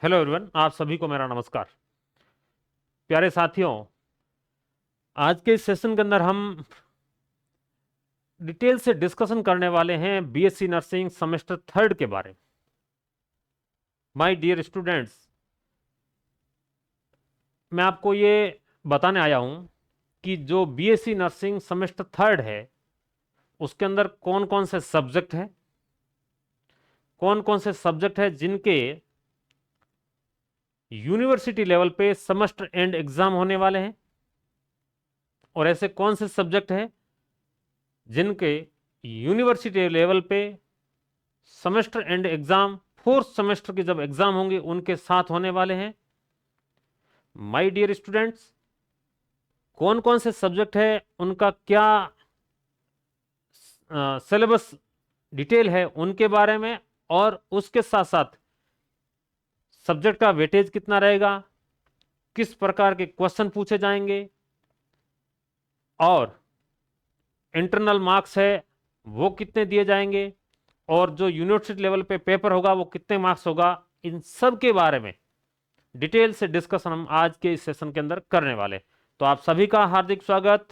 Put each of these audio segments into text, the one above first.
Hello everyone, आप सभी को मेरा नमस्कार। प्यारे साथियों, आज के इस सेशन के अंदर हम डिटेल से डिस्कशन करने वाले हैं बीएससी नर्सिंग सेमेस्टर थर्ड के बारे में। माय डियर स्टूडेंट्स, मैं आपको ये बताने आया हूं कि जो बीएससी नर्सिंग सेमेस्टर थर्ड है उसके अंदर कौन कौन से सब्जेक्ट हैं, कौन कौन से सब्जेक्ट हैं जिनके यूनिवर्सिटी लेवल पे सेमेस्टर एंड एग्जाम होने वाले हैं, और ऐसे कौन से सब्जेक्ट हैं जिनके यूनिवर्सिटी लेवल पे semester and exam fourth semester के जब एग्जाम होंगे उनके साथ होने वाले हैं। माय डियर स्टूडेंट्स, कौन कौन से सब्जेक्ट है, उनका क्या सिलेबस डिटेल है उनके बारे में, और उसके साथ साथ सब्जेक्ट का वेटेज कितना रहेगा, किस प्रकार के क्वेश्चन पूछे जाएंगे, और इंटरनल मार्क्स है वो कितने दिए जाएंगे, और जो यूनिवर्सिटी लेवल पे पेपर होगा वो कितने मार्क्स होगा, इन सब के बारे में डिटेल से डिस्कशन हम आज के इस सेशन के अंदर करने वाले। तो आप सभी का हार्दिक स्वागत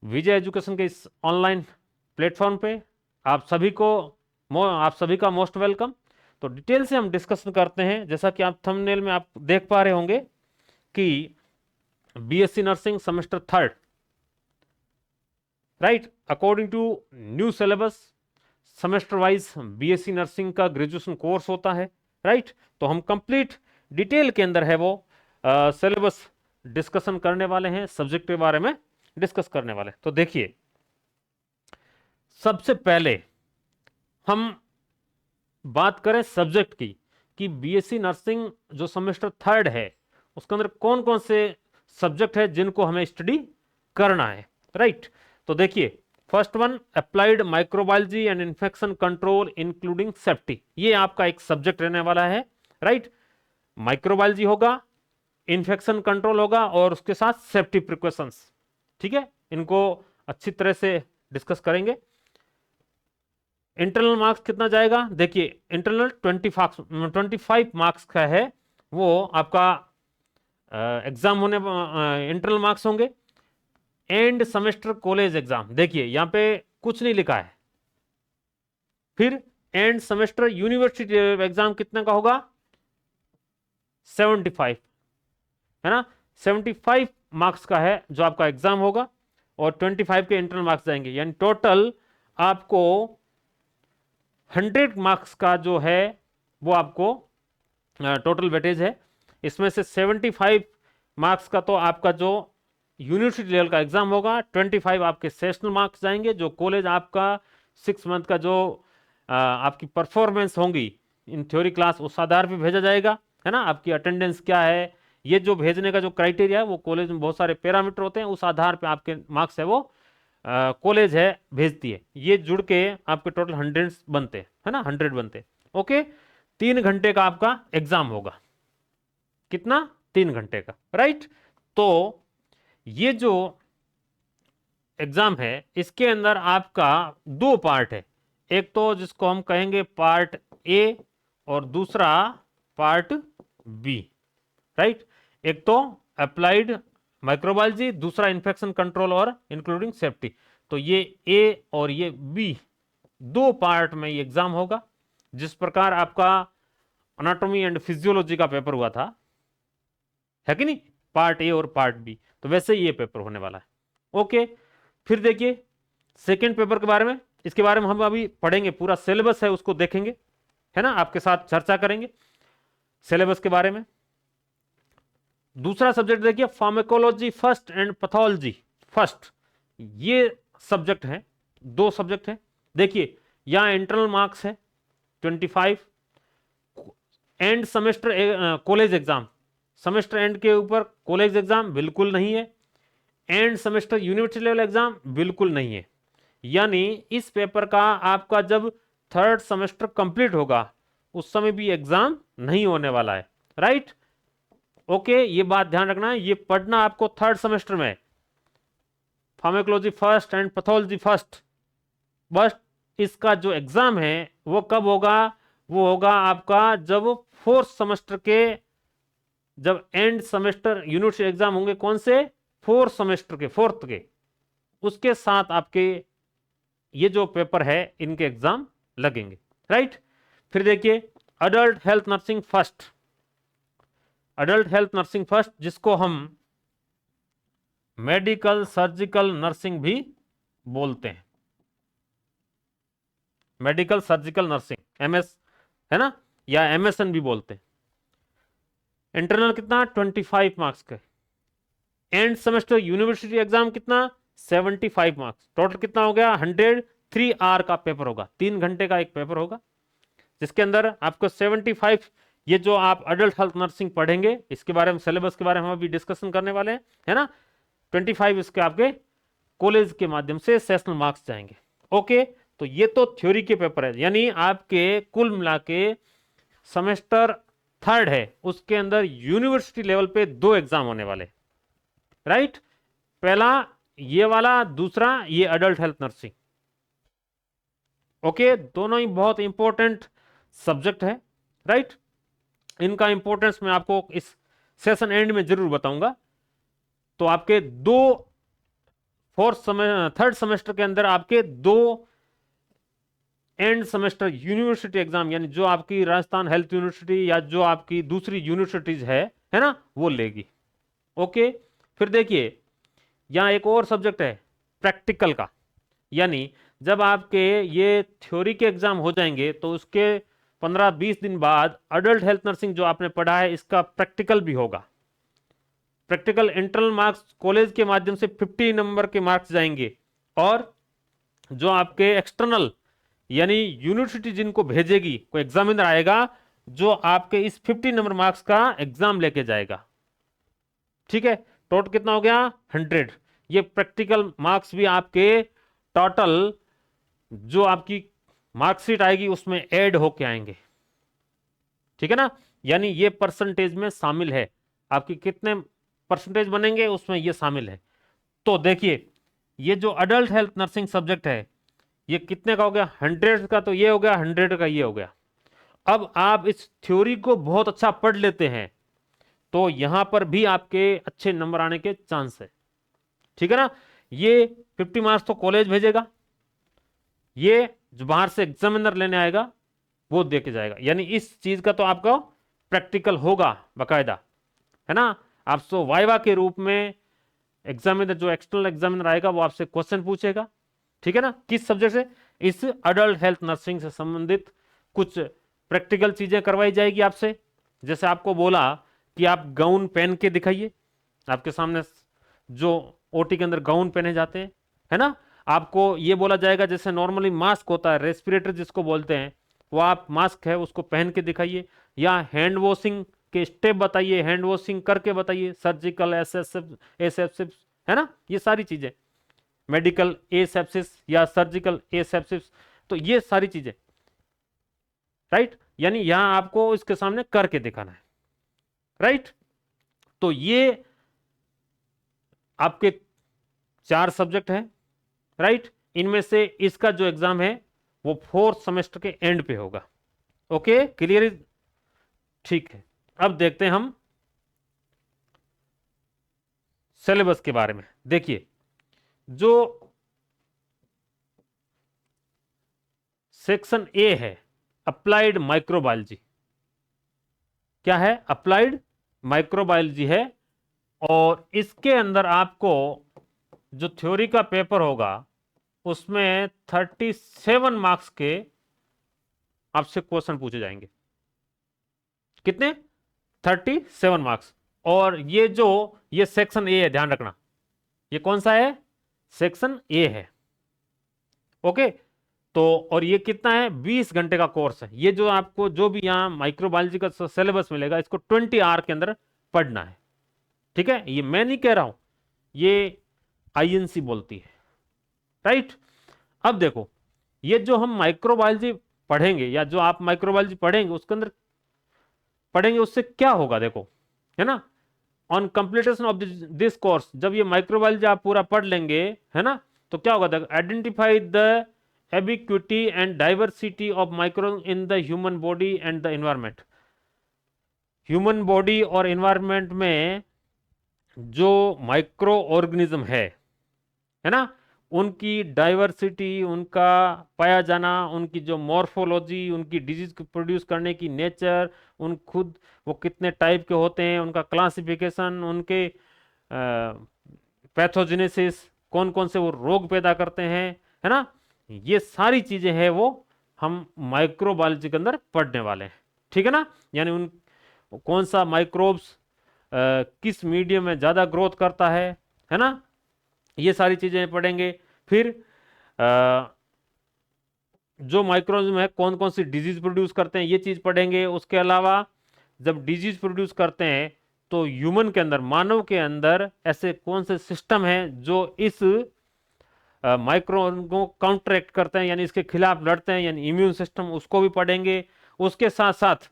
विजय एजुकेशन के इस ऑनलाइन प्लेटफॉर्म पे। आप सभी का मोस्ट वेलकम। तो डिटेल से हम डिस्कशन करते हैं। जैसा कि आप थंबनेल में आप देख पा रहे होंगे कि BSc nursing semester third, right, according to new syllabus semester wise BSc nursing का ग्रेजुएशन कोर्स होता है, राइट। तो हम कंप्लीट डिटेल के अंदर है वो सिलेबस डिस्कशन करने वाले हैं, सब्जेक्ट के बारे में डिस्कस करने वाले। तो देखिए, सबसे पहले हम बात करें सब्जेक्ट की कि बीएससी नर्सिंग जो सेमेस्टर थर्ड है उसके अंदर कौन कौन से सब्जेक्ट है जिनको हमें स्टडी करना है, राइट। तो देखिए, first one applied microbiology and infection control including safety, ये आपका एक सब्जेक्ट रहने वाला है, राइट। माइक्रोबायोलॉजी होगा, इन्फेक्शन कंट्रोल होगा, और उसके साथ सेफ्टी प्रिकॉशंस, ठीक है। इनको अच्छी तरह से डिस्कस करेंगे। इंटरनल मार्क्स कितना जाएगा, देखिए इंटरनल 25 मार्क्स का है, वो आपका एग्जाम होने इंटरनल मार्क्स होंगे। एंड सेमेस्टर कॉलेज एग्जाम, देखिए यहां पे कुछ नहीं लिखा है। फिर एंड सेमेस्टर यूनिवर्सिटी एग्जाम कितने का होगा, 75, है ना। 75 मार्क्स का है जो आपका एग्जाम होगा, और 25 के इंटरनल मार्क्स जाएंगे, यानी टोटल आपको 100 मार्क्स का जो है वो आपको टोटल वेटेज है। इसमें से 75 मार्क्स का तो आपका जो यूनिवर्सिटी लेवल का एग्जाम होगा, 25 आपके सेशनल मार्क्स जाएंगे, जो कॉलेज आपका 6 मंथ का जो आपकी परफॉर्मेंस होंगी इन थ्योरी क्लास उस आधार पे भेजा जाएगा, है ना। आपकी अटेंडेंस क्या है, ये जो भेजने का जो क्राइटेरिया है वो कॉलेज में बहुत सारे पैरामीटर होते हैं, उस आधार पे आपके मार्क्स है वो कॉलेज है भेजती है। ये जुड़ के आपके टोटल 100 बनते हैं, है ना, 100 बनते हैं। ओके, 3 घंटे का आपका एग्जाम होगा, कितना, 3 घंटे का, राइट। तो ये जो एग्जाम है इसके अंदर आपका 2 पार्ट है, एक तो जिसको हम कहेंगे पार्ट ए और दूसरा पार्ट बी, राइट। एक तो अप्लाइड माइक्रोबायोलॉजी, दूसरा इन्फेक्शन कंट्रोल और इंक्लूडिंग सेफ्टी। तो ये ए और ये बी 2 पार्ट में ये एग्जाम होगा। जिस प्रकार आपका अनाटॉमी एंड फिजियोलॉजी का पेपर हुआ था, है कि नहीं, पार्ट ए और पार्ट बी, तो वैसे ही ये पेपर होने वाला है। ओके, फिर देखिए सेकेंड पेपर के बारे में, इसके बारे में हम अभी पढ़ेंगे, पूरा सिलेबस है उसको देखेंगे, है ना, आपके साथ चर्चा करेंगे सिलेबस के बारे में। दूसरा सब्जेक्ट देखिए pharmacology first and pathology first, ये सब्जेक्ट है, 2 सब्जेक्ट है। देखिए यहां इंटरनल मार्क्स है 25, end semester college exam, semester and के ऊपर कॉलेज एग्जाम बिल्कुल नहीं है, end semester university level exam बिल्कुल नहीं है। यानी इस पेपर का आपका जब थर्ड सेमेस्टर कंप्लीट होगा उस समय भी एग्जाम नहीं होने वाला है, राइट। ओके, ये बात ध्यान रखना है, ये पढ़ना आपको थर्ड सेमेस्टर में, pharmacology first and pathology first, बस इसका जो एग्जाम है वो कब होगा, वो होगा आपका जब फोर्थ सेमेस्टर के, जब एंड सेमेस्टर यूनिवर्सिटी एग्जाम होंगे, कौन से, फोर्थ सेमेस्टर के, फोर्थ के, उसके साथ आपके ये जो पेपर है इनके एग्जाम लगेंगे, राइट। फिर देखिए adult health nursing first, adult health nursing first, जिसको हम मेडिकल सर्जिकल नर्सिंग भी बोलते हैं, मेडिकल सर्जिकल नर्सिंग एमएस है ना, या एमएसएन भी बोलते हैं। इंटरनल कितना 25 मार्क्स का, एंड सेमेस्टर यूनिवर्सिटी एग्जाम कितना 75 मार्क्स, टोटल कितना हो गया 100, 3 आवर का पेपर होगा, 3 घंटे का एक पेपर होगा, जिसके अंदर आपको 75, ये जो आप अडल्ट हेल्थ नर्सिंग पढ़ेंगे इसके बारे में, सिलेबस के बारे में हम अभी डिस्कशन करने वाले हैं, है ना। 25 इसके आपके कॉलेज के माध्यम से सेशनल मार्क्स जाएंगे। ओके, तो ये तो थ्योरी के पेपर है, यानी आपके कुल मिला के सेमेस्टर थर्ड है, उसके अंदर यूनिवर्सिटी लेवल पे 2 एग्जाम होने वाले, राइट। पहला ये वाला, दूसरा ये अडल्ट हेल्थ नर्सिंग। ओके, दोनों ही बहुत इंपॉर्टेंट सब्जेक्ट है, राइट। इनका इंपॉर्टेंस मैं आपको इस सेशन एंड में जरूर बताऊंगा। तो आपके थर्ड सेमेस्टर के अंदर आपके 2 एंड सेमेस्टर यूनिवर्सिटी एग्जाम, यानी जो आपकी राजस्थान हेल्थ यूनिवर्सिटी या जो आपकी दूसरी यूनिवर्सिटीज है ना, वो लेगी। ओके, फिर देखिए यहां एक और सब्जेक्ट है प्रैक्टिकल का, यानी जब आपके ये थ्योरी के एग्जाम हो जाएंगे तो उसके 15-20 दिन बाद अडल्ट हेल्थ नर्सिंग जो आपने पढ़ा है इसका प्रैक्टिकल भी होगा। प्रैक्टिकल इंटरनल मार्क्स कॉलेज के माध्यम से 50 नंबर के मार्क्स जाएंगे, और जो आपके एक्सटर्नल यानी यूनिवर्सिटी जिनको भेजेगी, कोई एग्जामिनर आएगा जो आपके इस 50 नंबर मार्क्स का एग्जाम लेके जाएगा, ठीक है। टोटल कितना हो गया 100। ये प्रैक्टिकल मार्क्स भी आपके टोटल जो आपकी मार्कशीट आएगी उसमें ऐड होके आएंगे, ठीक है ना, यानी ये परसेंटेज में शामिल है, आपकी कितने परसेंटेज बनेंगे उसमें ये शामिल है। तो देखिए ये जो अडल्ट हेल्थ नर्सिंग सब्जेक्ट है ये कितने का हो गया 100 का, तो ये हो गया 100 का, ये हो गया। अब आप इस थ्योरी को बहुत अच्छा पढ़ लेते हैं तो यहां पर भी आपके अच्छे नंबर आने के चांस है, ठीक है ना। ये 50 मार्क्स तो कॉलेज भेजेगा, ये जो बाहर से एग्जामिनर लेने आएगा वो दे के जाएगा, यानी इस चीज का तो आपका प्रैक्टिकल होगा बकायदा, है ना। आपसे वाइवा के रूप में एग्जामिनर, जो एक्सटर्नल एग्जामिनर आएगा वो आपसे क्वेश्चन पूछेगा, ठीक है ना, किस सब्जेक्ट से, इस अडल्ट हेल्थ नर्सिंग से संबंधित कुछ प्रैक्टिकल चीजें करवाई जाएगी आपसे। जैसे आपको बोला कि आप गाउन पहन के दिखाइए, आपके सामने जो ओटी के अंदर गाउन पहने जाते हैं, है ना, आपको ये बोला जाएगा जैसे नॉर्मली मास्क होता है, रेस्पिरेटर जिसको बोलते हैं, वो आप मास्क है उसको पहन के दिखाइए, या हैंड वॉशिंग के स्टेप बताइए, हैंड वॉशिंग करके बताइए, सर्जिकल एसेप्सिस, है ना, ये सारी चीजें, मेडिकल एसेप्सिस या सर्जिकल एसेप्सिस, तो ये सारी चीजें, राइट, यानी यहां आपको इसके सामने करके दिखाना है, राइट। तो ये आपके 4 सब्जेक्ट है, राइट। इनमें से इसका जो एग्जाम है वो 4th सेमेस्टर के एंड पे होगा। ओके, क्लियर, ठीक है। अब देखते हैं हम सिलेबस के बारे में। देखिए जो सेक्शन ए है अप्लाइड माइक्रोबायोलॉजी, क्या है, अप्लाइड माइक्रोबायोलॉजी है, और इसके अंदर आपको जो थ्योरी का पेपर होगा उसमें 37 मार्क्स के आपसे क्वेश्चन पूछे जाएंगे। कितने, 37 मार्क्स। और ये सेक्शन ए है, ध्यान रखना, ये कौन सा है, सेक्शन ए है। ओके, तो और ये कितना है 20 घंटे का कोर्स है। ये जो आपको जो भी यहां माइक्रोबायोलॉजी का सिलेबस मिलेगा इसको 20 आवर के अंदर पढ़ना है, ठीक है। ये मैं नहीं कह रहा हूं, ये आईएनसी बोलती है, राइट। अब देखो ये जो हम माइक्रोबायोलॉजी पढ़ेंगे या जो आप माइक्रोबायोलॉजी पढ़ेंगे उसके अंदर पढ़ेंगे उससे क्या होगा, देखो, है ना, on completion of this course, जब ये माइक्रोबायोलॉजी आप पूरा पढ़ लेंगे, है ना, तो क्या होगा, देखो, identify the ubiquity and diversity of micro in the human body and the environment. Human body और एनवायरमेंट में जो माइक्रो ऑर्गेनिज्म है ना, उनकी डाइवर्सिटी, उनका पाया जाना, उनकी जो मॉर्फोलॉजी, उनकी डिजीज को प्रोड्यूस करने की नेचर, उन खुद वो कितने टाइप के होते हैं, उनका क्लासिफिकेशन, उनके पैथोजेनेसिस, कौन कौन से वो रोग पैदा करते हैं, है ना, ये सारी चीजें हैं वो हम माइक्रोबायोलॉजी के अंदर पढ़ने वाले हैं। ठीक है ना, यानी उन कौन सा माइक्रोब्स किस मीडियम में ज्यादा ग्रोथ करता है ना, ये सारी चीजें पढ़ेंगे। फिर जो माइक्रोऑर्गेनिज्म है कौन कौन सी डिजीज प्रोड्यूस करते हैं, ये चीज पढ़ेंगे। उसके अलावा जब डिजीज प्रोड्यूस करते हैं तो ह्यूमन के अंदर, मानव के अंदर ऐसे कौन से सिस्टम हैं जो इस माइक्रो को काउंटरएक्ट करते हैं, यानी इसके खिलाफ लड़ते हैं, यानी इम्यून सिस्टम, उसको भी पढ़ेंगे। उसके साथ साथ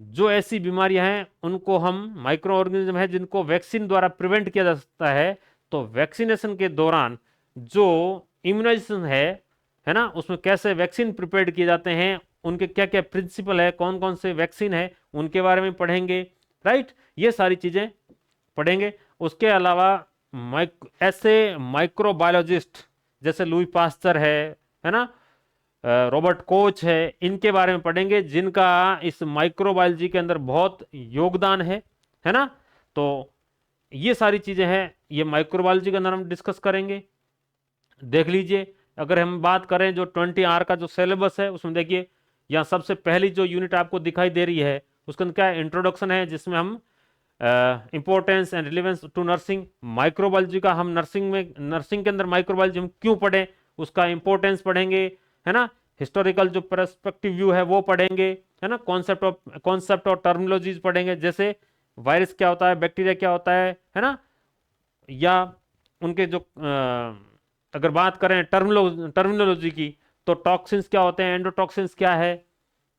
जो ऐसी बीमारियां हैं उनको हम, माइक्रो ऑर्गेनिज्म है जिनको वैक्सीन द्वारा प्रिवेंट किया जा सकता है, तो वैक्सीनेशन के दौरान जो इम्यूनाइजेशन है ना, उसमें कैसे वैक्सीन प्रिपेयर किए जाते हैं, उनके क्या क्या प्रिंसिपल है, कौन कौन से वैक्सीन है, उनके बारे में पढ़ेंगे। राइट, ये सारी चीजें पढ़ेंगे। उसके अलावा ऐसे माइक्रोबायोलॉजिस्ट जैसे लुई पास्चर है ना, रॉबर्ट कोच है, इनके बारे में पढ़ेंगे जिनका इस माइक्रोबायोलॉजी के अंदर बहुत योगदान है ना। तो ये सारी चीजें हैं, ये माइक्रोबायोलॉजी के अंदर हम डिस्कस करेंगे। देख लीजिए, अगर हम बात करें जो 20 आर का जो सिलेबस है, उसमें देखिए यहाँ सबसे पहली जो यूनिट आपको दिखाई दे रही है उसके अंदर क्या इंट्रोडक्शन है, जिसमें हम importance and relevance to nursing, microbiology का हम नर्सिंग के अंदर माइक्रोबायोलॉजी हम क्यों पढ़ें, उसका इंपॉर्टेंस पढ़ेंगे, है ना। हिस्टोरिकल जो पर्सपेक्टिव व्यू है वो पढ़ेंगे, है ना। कॉन्सेप्ट और टर्मिनोलॉजीज पढ़ेंगे, जैसे वायरस क्या होता है, बैक्टीरिया क्या होता है ना, या उनके जो अगर बात करें टर्मिनोलॉजी की, तो टॉक्सिन्स क्या होते हैं, एंडोटॉक्सिन्स क्या है,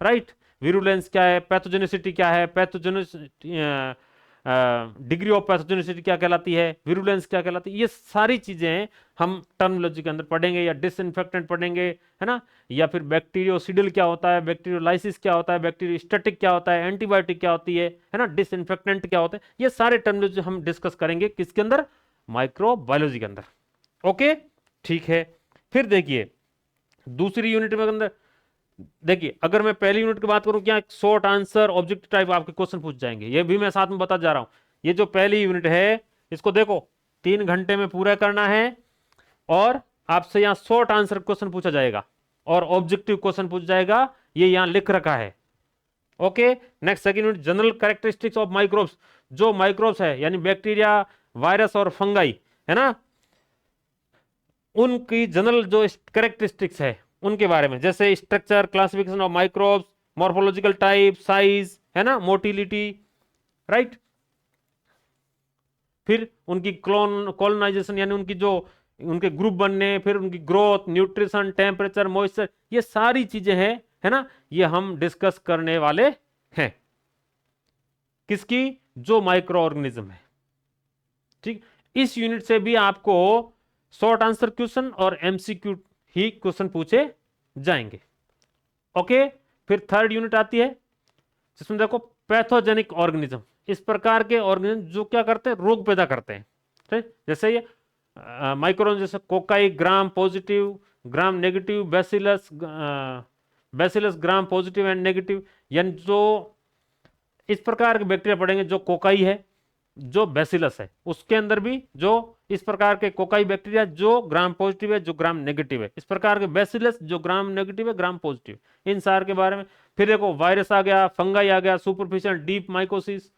राइट, विरुलेंस क्या है, पैथोजेनिसिटी क्या है, डिग्री ऑफ पैथोजेनिसिटी क्या कहलाती है, विरुलेंस क्या कहलाती है, ये सारी चीजें हम टर्मिनोलॉजी के अंदर पढ़ेंगे। या डिसइंफेक्टेंट पढ़ेंगे, है ना, या फिर बैक्टीरियोसिडल क्या होता है, बैक्टीरियोलाइसिस क्या होता है, बैक्टीरियोस्टैटिक क्या होता है, एंटीबायोटिक क्या होती है ना, डिसइंफेक्टेंट क्या होते हैं, ये सारे टर्मिनोलॉजी हम डिस्कस करेंगे किसके अंदर, माइक्रोबायोलॉजी के अंदर। ओके, ठीक है। फिर देखिए दूसरी यूनिट में अंदर देखिए, अगर मैं पहली यूनिट की बात करूं, क्या शॉर्ट आंसर ऑब्जेक्टिव टाइप आपके क्वेश्चन पूछ जाएंगे, ये भी मैं साथ में बता जा रहा हूं। ये जो पहली यूनिट है इसको देखो 3 घंटे में पूरा करना है, और आपसे यहां शॉर्ट आंसर क्वेश्चन पूछा जाएगा और ऑब्जेक्टिव क्वेश्चन पूछा जाएगा, ये यहां लिख रखा है। Okay, next second unit, general characteristics of microbes, जो माइक्रोब्स है यानी बैक्टीरिया, वायरस और फंगाई, है ना, उनकी जनरल जो कैरेक्टरिस्टिक्स है उनके बारे में, जैसे structure, classification of microbes, morphological type, size, है ना, मोटिलिटी, राइट। फिर उनकी कॉलोनाइजेशन यानी उनकी जो उनके ग्रुप बनने, फिर उनकी ग्रोथ, न्यूट्रिशन, टेम्परेचर, मॉइस्चर, ये सारी चीजें हैं, है ना, ये हम डिस्कस करने वाले हैं। किसकी, जो माइक्रो ऑर्गेनिज्म है। ठीक, इस यूनिट से भी आपको शॉर्ट आंसर क्वेश्चन और एमसीक्यू ही क्वेश्चन पूछे जाएंगे। ओके, फिर थर्ड यूनिट आती है जिसमें देखो पैथोजेनिक ऑर्गेनिज्म, इस प्रकार के ऑर्गेनिज्म जो क्या करते हैं, रोग पैदा करते हैं। ठीक, जैसे ये माइक्रो, जैसे cocci gram positive, gram negative, bacillus gram positive and negative, यानी जो इस प्रकार के बैक्टीरिया पढ़ेंगे, जो कोकाई है, जो बैसिलस है, उसके अंदर भी जो इस प्रकार के कोकाई बैक्टीरिया जो ग्राम पॉजिटिव है, जो ग्राम नेगेटिव है, इस प्रकार के बैसिलस जो ग्राम नेगेटिव है, ग्राम पॉजिटिव, इन सार के बारे में। फिर देखो वायरस आ गया, फंगाई आ गया, सुपरफिशियल डीप माइकोसिस,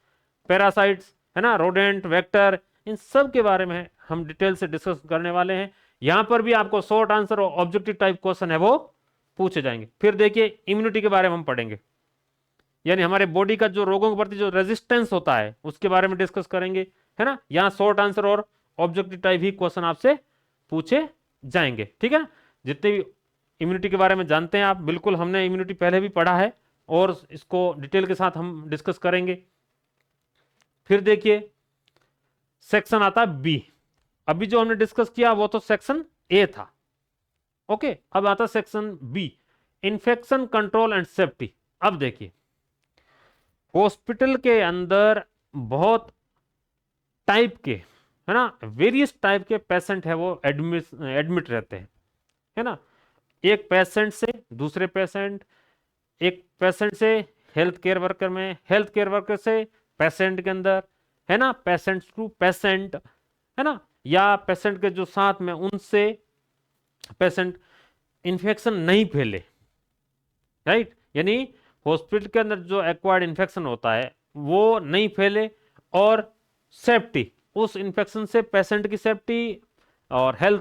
पैरासाइट्स, है ना, रोडेंट, वेक्टर, इन सब के बारे में हम डिटेल से डिस्कस करने वाले हैं। यहां पर भी आपको शॉर्ट आंसर और ऑब्जेक्टिव टाइप क्वेश्चन है वो पूछे जाएंगे। फिर देखिए इम्यूनिटी के बारे में हम पढ़ेंगे, यानी हमारे बॉडी का जो रोगों के प्रति जो रेजिस्टेंस होता है उसके बारे में डिस्कस करेंगे, है ना। यहां शॉर्ट आंसर और ऑब्जेक्टिव टाइप ही क्वेश्चन आपसे पूछे जाएंगे। ठीक है, जितने भी इम्यूनिटी के बारे में जानते हैं आप, बिल्कुल हमने इम्यूनिटी पहले भी पढ़ा है और इसको डिटेल के साथ हम डिस्कस करेंगे। फिर देखिए सेक्शन आता है बी। अभी जो हमने डिस्कस किया वो तो सेक्शन ए था, ओके, अब आता section B, infection control and safety. अब देखिए, हॉस्पिटल के अंदर बहुत टाइप के, है ना, वेरियस टाइप के पेशेंट है वो एडमिट रहते हैं, है ना। एक पेशेंट से दूसरे पेशेंट, एक पेशेंट से हेल्थ केयर वर्कर में, हेल्थ केयर वर्कर से पेशेंट के अंदर, है ना, पेशेंट टू पेशेंट, है ना, या पेशेंट के जो साथ में उनसे पेशेंट इन्फेक्शन नहीं फैले, राइट। यानी हॉस्पिटल के अंदर जो एक्वायर्ड इन्फेक्शन होता है वो नहीं फैले, और सेफ्टी, उस इन्फेक्शन से पेशेंट की सेफ्टी, और हेल्थ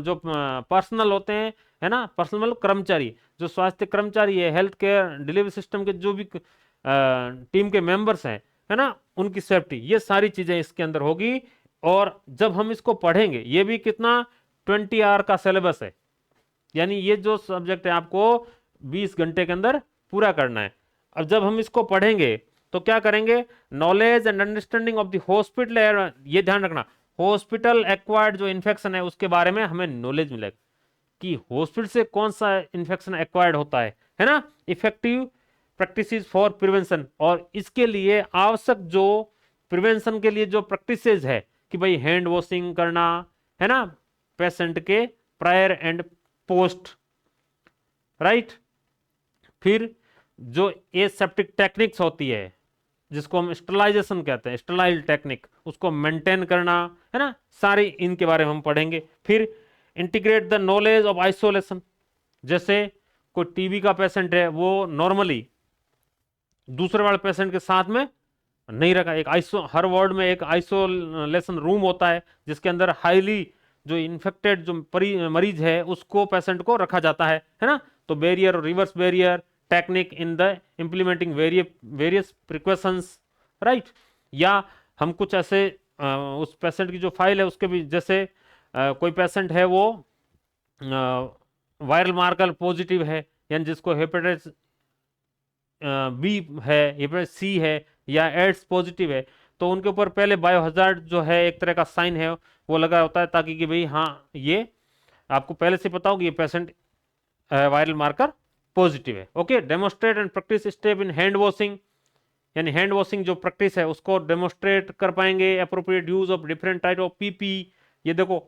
जो पर्सनल होते हैं, है ना, पर्सनल मतलब कर्मचारी, जो स्वास्थ्य कर्मचारी है, हेल्थ केयर डिलीवरी सिस्टम के जो भी टीम के मेंबर्स हैं, है ना, उनकी सेफ्टी, ये सारी चीजें इसके अंदर होगी। और जब हम इसको पढ़ेंगे, ये भी कितना 20 आवर का सिलेबस है, यानी ये जो सब्जेक्ट है आपको 20 घंटे के अंदर पूरा करना है। अब जब हम इसको पढ़ेंगे तो क्या करेंगे, knowledge and understanding of the hospital, ये ध्यान रखना, हॉस्पिटल एक्वायर्ड जो इन्फेक्शन है उसके बारे में हमें नॉलेज मिलेगा कि हॉस्पिटल से कौन सा इन्फेक्शन एक्वायर्ड होता है ना। इफेक्टिव प्रैक्टिसेस फॉर प्रिवेंशन, और इसके लिए आवश्यक जो प्रिवेंशन के लिए जो प्रैक्टिसेस है कि भाई हैंड वॉशिंग करना, है ना, पेशेंट के प्रायर एंड पोस्ट, राइट। फिर जो एसेप्टिक टेक्निक्स होती है जिसको हम स्टरलाइजेशन कहते हैं, स्टरलाइल टेक्निक, उसको मेंटेन करना, है ना, सारे इनके बारे में हम पढ़ेंगे। फिर integrate the knowledge of isolation, जैसे कोई टीबी का पेशेंट है वो नॉर्मली दूसरे वाले पेशेंट के साथ में नहीं रखा, एक हर वार्ड में एक आइसोलेशन रूम होता है जिसके अंदर हाईली जो इन्फेक्टेड जो मरीज है उसको, पेशेंट को रखा जाता है ना। तो बैरियर और reverse barrier technique in the implementing various precautions, right. या हम कुछ ऐसे उस पेशेंट की जो फाइल है उसके भी, जैसे कोई पेशेंट है वो वायरल मार्कर पॉजिटिव है, यानी जिसको हेपेटाइटिस बी है, हेपेटाइटिस सी है, या एड्स पॉजिटिव है, तो उनके ऊपर पहले बायोहजार्ड जो है एक तरह का साइन है वो लगा होता है, ताकि कि भाई हाँ ये आपको पहले से पता हो कि ये पेशेंट वायरल मार्कर पॉजिटिव है। Okay, demonstrate and practice step in hand washing, यानी हैंड वॉशिंग जो प्रैक्टिस है उसको डेमोस्ट्रेट कर पाएंगे। Appropriate use of different type of PP, ये देखो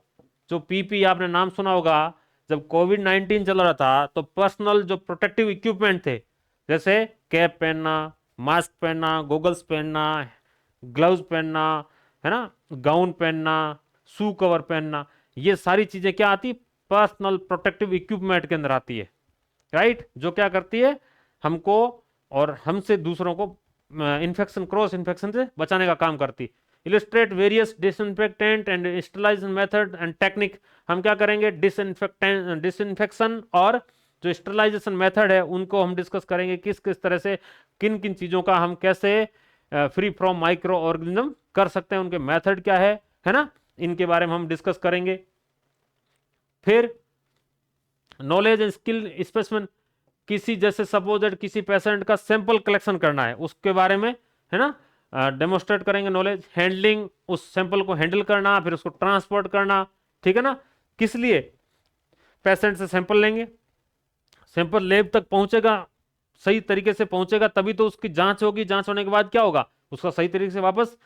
जो पीपी आपने नाम सुना होगा, जब कोविड-19 चल रहा था तो पर्सनल जो प्रोटेक्टिव इक्विपमेंट थे, जैसे कैप पहनना, मास्क पहनना, गोगल्स पहनना, ग्लव्स पहनना, है ना, गाउन पहनना, शू कवर पहनना, ये सारी चीजें क्या आती, पर्सनल प्रोटेक्टिव इक्विपमेंट के अंदर आती है, राइट। जो क्या करती है, हमको और हमसे दूसरों को इन्फेक्शन, क्रॉस इन्फेक्शन से बचाने का काम करती। Illustrate various disinfectant and sterilisation method and technique, हम क्या करेंगे, डिसइंफेक्शन और जो स्टरलाइजेशन मेथड है उनको हम डिस्कस करेंगे, किस किस तरह से, किन किन चीजों का हम कैसे फ्री फ्रॉम माइक्रो ऑर्गेनिज्म कर सकते हैं, उनके मेथड क्या है ना, इनके बारे में हम डिस्कस करेंगे। फिर नॉलेज एंड स्किल स्पेसिमेन, किसी जैसे सपोज किसी पेशेंट का सैंपल कलेक्शन करना है उसके बारे में, है ना, डेमोस्ट्रेट करेंगे नॉलेज। हैंडलिंग, उस सैंपल को हैंडल करना, फिर उसको ट्रांसपोर्ट करना, ठीक है ना। किस लिए, पेशेंट से सैंपल लेंगे, सैंपल लैब तक पहुंचेगा, सही तरीके से पहुंचेगा तभी तो उसकी जांच होगी, जांच होने के बाद क्या होगा, उसका सही तरीके से वापस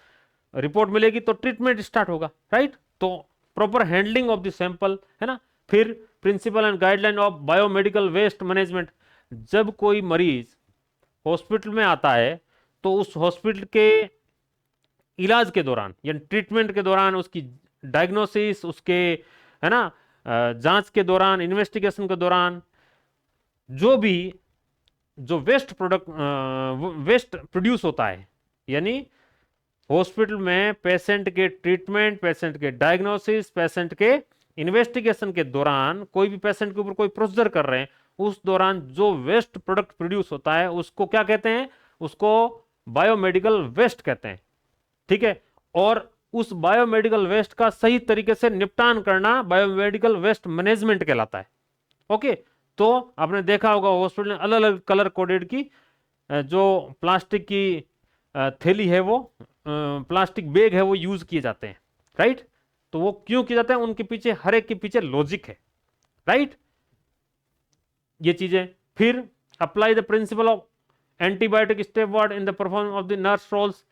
रिपोर्ट मिलेगी तो ट्रीटमेंट स्टार्ट होगा, राइट। तो proper handling of the sample, है ना। फिर principle and guideline of biomedical waste management, जब कोई मरीज हॉस्पिटल में आता है तो उस हॉस्पिटल के इलाज के दौरान या ट्रीटमेंट के दौरान, उसकी डायग्नोसिस, उसके, है ना, जांच के दौरान, इन्वेस्टिगेशन के दौरान, जो भी जो वेस्ट प्रोड्यूस होता है, यानी हॉस्पिटल में पेशेंट के ट्रीटमेंट, पेशेंट के डायग्नोसिस, पेशेंट के इन्वेस्टिगेशन के दौरान, कोई भी पेशेंट के ऊपर कोई प्रोसीजर कर रहे हैं, उस दौरान जो वेस्ट प्रोडक्ट प्रोड्यूस होता है उसको क्या कहते हैं, उसको बायोमेडिकल वेस्ट कहते हैं, ठीक है। और उस बायोमेडिकल वेस्ट का सही तरीके से निपटान करना बायोमेडिकल वेस्ट मैनेजमेंट कहलाता है। ओके, तो आपने देखा होगा हॉस्पिटल में अलग अलग कलर कोडेड की जो प्लास्टिक की थैली है, वो प्लास्टिक बैग है, वो यूज किए जाते हैं, राइट। तो वो क्यों किए जाते हैं, उनके पीछे, हर एक के पीछे लॉजिक है, राइट। ये चीजें। फिर apply the principle of antibiotic step word in the performance of the nurse roles,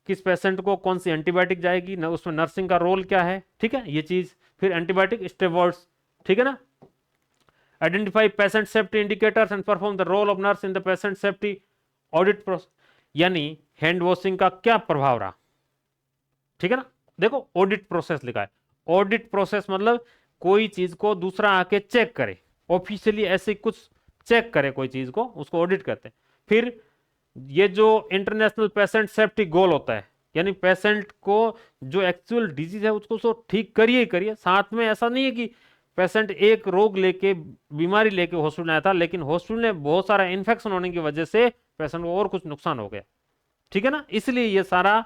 किस पेशेंट को कौन सी एंटीबायोटिक जाएगी ना, उसमें नर्सिंग का रोल क्या है, ठीक है, ये चीज। फिर एंटीबायोटिक स्टेप वर्ड्स, ठीक है ना। Identify patient safety indicators and perform the role of nurse in the patient safety audit process, यानी हैंड वॉशिंग का क्या प्रभाव रहा, ठीक है ना। देखो ऑडिट प्रोसेस लिखा है, ऑडिट प्रोसेस मतलब कोई चीज को दूसरा आके चेक करे, ऑफिशियली ऐसे कुछ चेक करे कोई चीज को, उसको ऑडिट कहते हैं। फिर ये जो इंटरनेशनल पेशेंट सेफ्टी गोल होता है, यानी पेशेंट को जो एक्चुअल डिजीज है उसको तो ठीक करिए ही करिए, साथ में ऐसा नहीं है कि पेशेंट एक रोग लेके बीमारी लेके हॉस्पिटल आया था, लेकिन हॉस्पिटल में बहुत सारा इन्फेक्शन होने की वजह से पेशेंट को और कुछ नुकसान हो गया, ठीक है ना। इसलिए ये सारा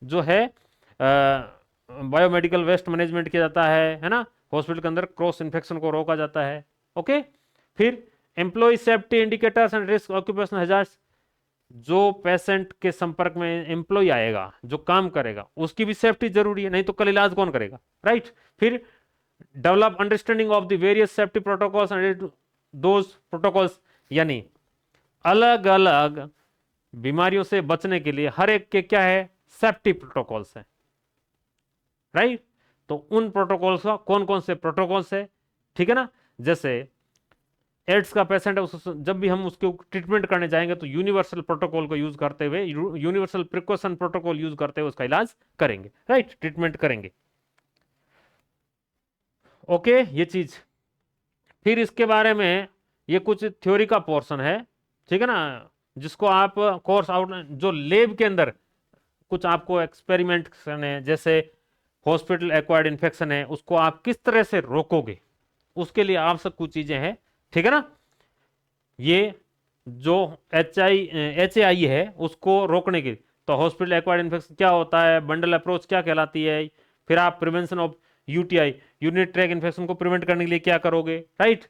जो है बायोमेडिकल वेस्ट मैनेजमेंट किया जाता है ना, हॉस्पिटल के अंदर क्रॉस इन्फेक्शन को रोका जाता है। ओके, फिर employ safety indicators and risk occupational hazards, जो पेशेंट के संपर्क में एम्प्लॉय आएगा, जो काम करेगा, उसकी भी सेफ्टी जरूरी है, नहीं तो कल इलाज कौन करेगा, राइट। फिर develop understanding of the various safety protocols and those protocols, यानी अलग अलग बीमारियों से बचने के लिए हर एक के क्या है, सेफ्टी प्रोटोकॉल्स है, राइट। तो उन प्रोटोकॉल्स का कौन कौन से प्रोटोकॉल्स है, ठीक है ना। जैसे एड्स का पेशेंट है, जब भी हम उसके ट्रीटमेंट करने जाएंगे तो यूनिवर्सल प्रोटोकॉल को यूज करते हुए, यूनिवर्सल प्रिकॉशन प्रोटोकॉल यूज करते हुए उसका इलाज करेंगे, राइट, ट्रीटमेंट करेंगे। ओके, ये चीज। फिर इसके बारे में ये कुछ थ्योरी का पोर्शन है, ठीक है ना, जिसको आप कोर्स आउट जो लैब के अंदर कुछ आपको एक्सपेरिमेंट करने, जैसे हॉस्पिटल एक्वायर्ड इन्फेक्शन है, उसको आप किस तरह से रोकोगे, उसके लिए आवश्यक कुछ चीजें हैं, ठीक है ना। ये जो HAI है उसको रोकने के, तो हॉस्पिटल एक्वायर्ड इन्फेक्शन क्या होता है, बंडल अप्रोच क्या कहलाती है, फिर आप prevention of UTI unit track infection को प्रिवेंट करने के लिए क्या करोगे, right.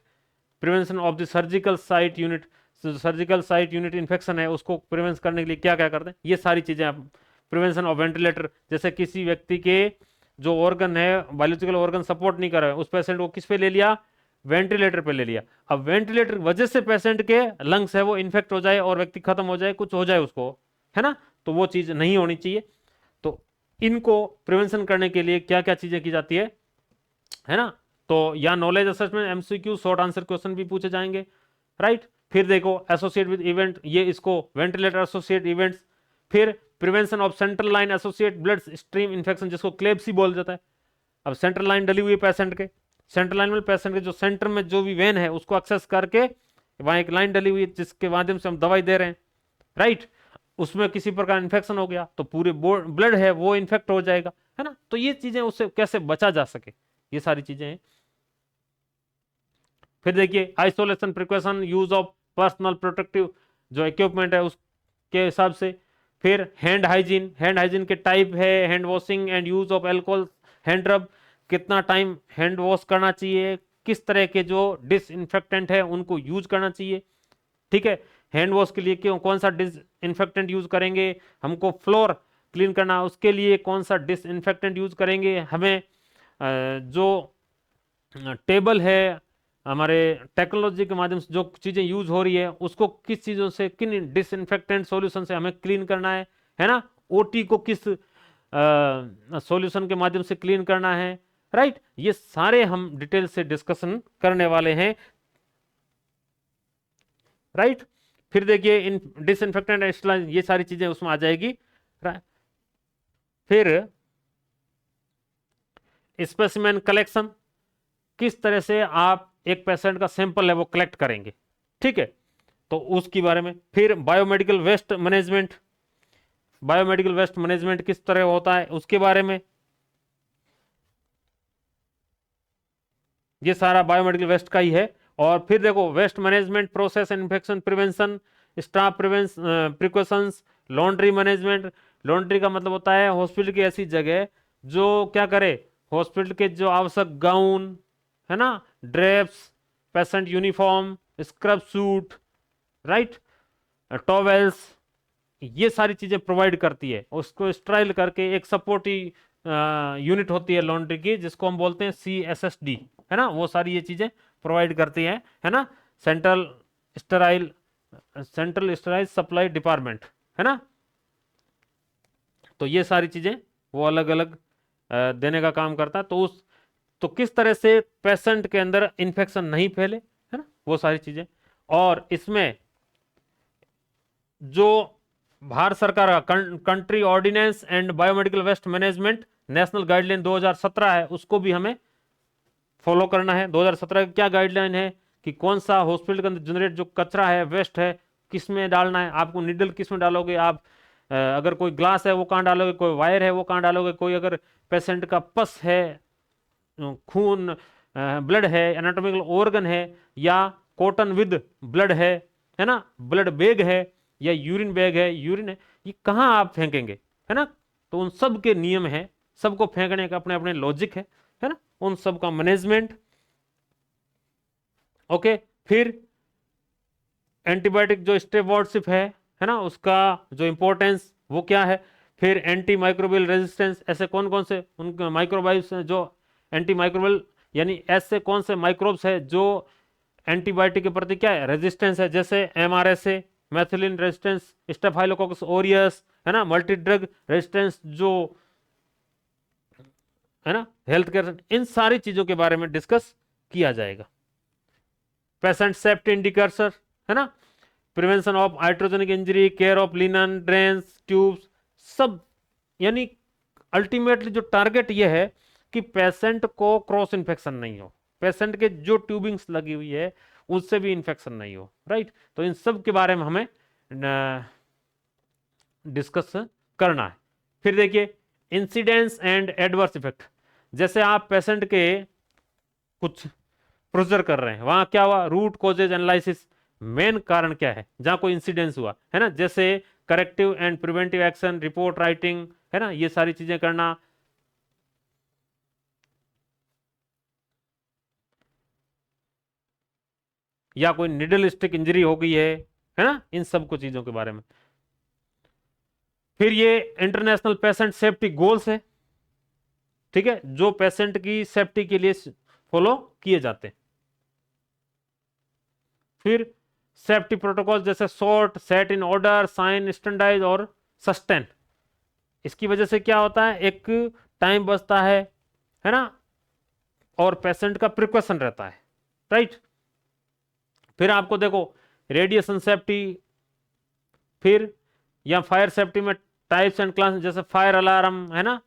Prevention of the surgical site unit infection है, उसको प्रिवेंट करने के लिए क्या क्या करते हैं, ये सारी चीजें आप। प्रिवेंशन ऑफ वेंटिलेटर, जैसे किसी व्यक्ति के जो ऑर्गन है, बायोलॉजिकल ऑर्गन सपोर्ट नहीं कर रहा है, उस पेशेंट को किस पे ले लिया, वेंटिलेटर पे ले लिया। अब वेंटिलेटर वजह से पेशेंट के लंग्स है वो इन्फेक्ट हो जाए और व्यक्ति खत्म हो जाए, कुछ हो जाए उसको, है ना, तो वो चीज नहीं होनी चाहिए। तो इनको प्रिवेंशन करने के लिए क्या क्या चीजें की जाती है ना। तो या knowledge assessment, MCQ short answer question भी पूछे जाएंगे, राइट। फिर देखो एसोसिएट विद इवेंट, ये इसको वेंटिलेटर एसोसिएट इवेंट्स। फिर prevention of central line associate blood stream infection, जिसको क्लेप्सी बोल जाता है। अब सेंट्रल लाइन डली हुई है पेशेंट के, सेंट्रल लाइन में पेशेंट के जो सेंटर में जो भी वेन है उसको एक्सेस करके वहां एक लाइन डली हुई है जिसके माध्यम से हम दवाई दे रहे हैं, राइट। उसमें किसी प्रकार इन्फेक्शन हो गया तो पूरे ब्लड है वो इन्फेक्ट हो जाएगा, है ना। तो ये चीजें उससे कैसे बचा जा सके, ये सारी चीजें हैं। फिर देखिए isolation precaution, use of personal protective जो इक्विपमेंट है उसके हिसाब से। फिर हैंड हाइजीन के टाइप है, hand washing and use of alcohol, hand रब, कितना टाइम हैंड वॉश करना चाहिए, किस तरह के जो डिसइंफेक्टेंट है उनको यूज करना चाहिए, ठीक है। हैंड वॉश के लिए क्यों कौन सा डिसइंफेक्टेंट यूज करेंगे, हमको फ्लोर क्लीन करना उसके लिए कौन सा डिसइंफेक्टेंट यूज करेंगे, हमें जो टेबल है हमारे टेक्नोलॉजी के माध्यम से जो चीजें यूज हो रही है उसको किस चीजों से, किन डिसइंफेक्टेंट सॉल्यूशन से हमें क्लीन करना है ना। OT को किस सॉल्यूशन के माध्यम से क्लीन करना है, राइट। ये सारे हम डिटेल से डिस्कशन करने वाले हैं, राइट। फिर देखिए इन डिसइंफेक्टेंट, ये सारी चीजें उसमें आ जाएगी। फिर स्पेसिमेन कलेक्शन, किस तरह से आप एक पेशेंट का सैंपल है वो कलेक्ट करेंगे, ठीक है, तो उसके बारे में। फिर बायोमेडिकल वेस्ट मैनेजमेंट किस तरह होता है उसके बारे में, ये सारा बायोमेडिकल वेस्ट का ही है। और फिर देखो waste management process and infection prevention, staff precautions, laundry management. Laundry का मतलब होता है हॉस्पिटल की ऐसी जगह जो क्या करे, हॉस्पिटल के जो आवश्यक गाउन है ना, drapes, patient uniform, scrub suit, right, towels, ये सारी चीजें प्रोवाइड करती है। उसको स्ट्राइल करके एक सपोर्टिव यूनिट होती है लॉन्ड्री की जिसको हम बोलते हैं CSSD, है ना, वो सारी ये चीजें प्रोवाइड करती है ना। सेंट्रल स्टेराइल सप्लाई डिपार्टमेंट, है ना। तो ये सारी चीजें वो अलग अलग देने का काम करता है। तो किस तरह से पेशेंट के अंदर इंफेक्शन नहीं फैले, है ना, वो सारी चीजें। और इसमें जो भारत सरकार का country ordinance and biomedical waste management national guideline 2017 है, उसको भी हमें फॉलो करना है। 2017 की क्या गाइडलाइन है कि कौन सा हॉस्पिटल के अंदर जनरेट जो कचरा है, वेस्ट है, किस में डालना है, आपको निडल किस में डालोगे आप, अगर कोई ग्लास है वो कहाँ डालोगे, कोई वायर है वो कहाँ डालोगे, कोई अगर पेशेंट का पस है, खून, ब्लड है, एनाटॉमिकल ऑर्गन है, या कॉटन विद ब्लड है ना, ब्लड बैग है या यूरिन बैग है, यूरिन है, ये कहाँ आप फेंकेंगे, है ना। तो उन सब के नियम है, सबको फेंकने का अपने अपने लॉजिक है ना, उन सब का मैनेजमेंट। ओके, फिर एंटीबायोटिक जो स्टेवॉर्डशिप है ना, उसका जो इंपॉर्टेंस वो क्या है। फिर एंटी माइक्रोबियल रेजिस्टेंस, ऐसे कौन कौन से उन माइक्रोबाइल्स जो एंटी माइक्रोबियल, यानी ऐसे कौन से माइक्रोब्स है जो एंटीबायोटिक के प्रति क्या है, रेजिस्टेंस है, जैसे एमआरएसए, मैथिलिन रेजिस्टेंस, स्टेफाइलोकोकस ओरियस, है ना, मल्टी ड्रग रेजिस्टेंस जो है ना, हेल्थ केयर, इन सारी चीजों के बारे में डिस्कस किया जाएगा। पेशेंट सेफ्टी इंडिकेटर, है ना, prevention of hydrogenic injury, care of linen, drains, tubes, सब, यानी अल्टीमेटली जो टारगेट ये है कि पेशेंट को क्रॉस इन्फेक्शन नहीं हो, पेशेंट के जो ट्यूबिंग्स लगी हुई है उससे भी इन्फेक्शन नहीं हो, राइट। तो इन सब के बारे में हमें डिस्कस करना है। फिर देखिए इंसिडेंस एंड एडवर्स इफेक्ट, जैसे आप पेशेंट के कुछ प्रोसीजर कर रहे हैं, वहां क्या हुआ, रूट कॉजेज एनालिसिस, मेन कारण क्या है जहां कोई इंसिडेंस हुआ, है ना, जैसे corrective and preventive action, report writing, है ना, ये सारी चीजें करना। या कोई निडल स्टिक इंजरी हो गई है ना, इन सब कुछ चीजों के बारे में। फिर ये इंटरनेशनल पेशेंट सेफ्टी गोल्स है, ठीक है, जो पेशेंट की सेफ्टी के लिए फॉलो किए जाते हैं। फिर सेफ्टी प्रोटोकॉल जैसे sort, set in order, shine, standardise और सस्टेन। इसकी वजह से क्या होता है, एक टाइम बचता है ना, और पेशेंट का प्रिकॉशन रहता है, राइट। फिर आपको देखो रेडिएशन सेफ्टी, फिर या फायर सेफ्टी में टाइप्स एंड क्लास, जैसे फायर अलार्म, है ना,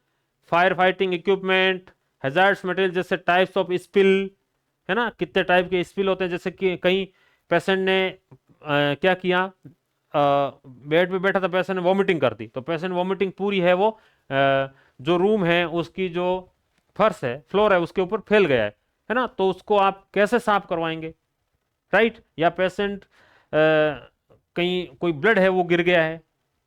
fire fighting equipment, hazards material, जैसे टाइप्स ऑफ स्पिल, है ना, कितने टाइप के स्पिल होते हैं, जैसे कि कहीं पेशेंट ने क्या किया, बेड पे बैठा था, पेशेंट ने वॉमिटिंग कर दी, तो पेशेंट वॉमिटिंग पूरी है वो जो रूम है उसकी जो फर्श है, फ्लोर है, उसके ऊपर फैल गया है ना, तो उसको आप कैसे साफ करवाएंगे, राइट। या पेशेंट कहीं कोई ब्लड है वो गिर गया है,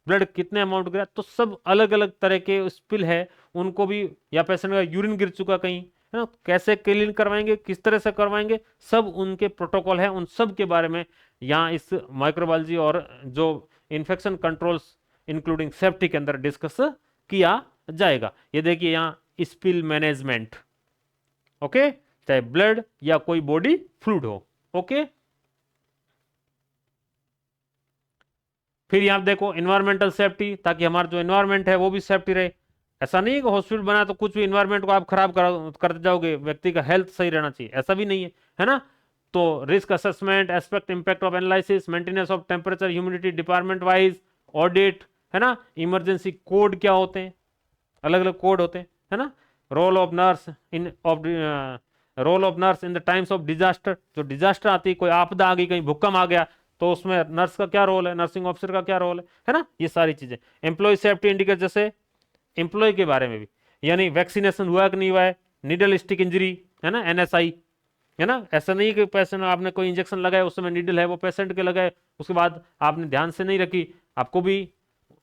ब्लड कितने अमाउंट गिरा, तो सब अलग अलग तरह के स्पिल है उनको भी, या पेशेंट का यूरिन गिर चुका कहीं, है ना, कैसे क्लीन करवाएंगे, किस तरह से करवाएंगे, सब उनके प्रोटोकॉल है, उन सब के बारे में यहाँ इस माइक्रोबायोलॉजी और जो इन्फेक्शन कंट्रोल्स इंक्लूडिंग सेफ्टी के अंदर डिस्कस किया जाएगा। ये देखिए यहाँ स्पिल मैनेजमेंट, ओके, चाहे ब्लड या कोई बॉडी फ्लूइड हो, ओके। फिर यहाँ देखो इन्वायरमेंटल सेफ्टी, ताकि हमारा जो इन्वायरमेंट है वो भी सेफ्टी रहे। ऐसा नहीं है कि हॉस्पिटल बना तो कुछ भी इन्वायरमेंट को आप खराब करते जाओगे, व्यक्ति का हेल्थ सही रहना चाहिए, ऐसा भी नहीं है ना। तो risk assessment, aspect impact of analysis, maintenance of temperature humidity, department wise audit, है ना, इमरजेंसी कोड क्या होते हैं, अलग अलग कोड होते हैं, है ना, role of nurse in the times of disaster, जो डिजास्टर आती है, कोई आपदा आ गई, कहीं भूकंप आ गया, तो उसमें नर्स का क्या रोल है, नर्सिंग ऑफिसर का क्या रोल है ना, ये सारी चीजें। एम्प्लॉय सेफ्टी इंडिकेटर, जैसे एम्प्लॉय के बारे में भी, यानी वैक्सीनेशन हुआ कि नहीं हुआ है, निडल स्टिक इंजरी, है ना, एनएसआई, है ना, ऐसा नहीं कि पेशेंट आपने कोई इंजेक्शन लगाया उस समय निडल है वो पेशेंट के लगाए, उसके बाद आपने ध्यान से नहीं रखी, आपको भी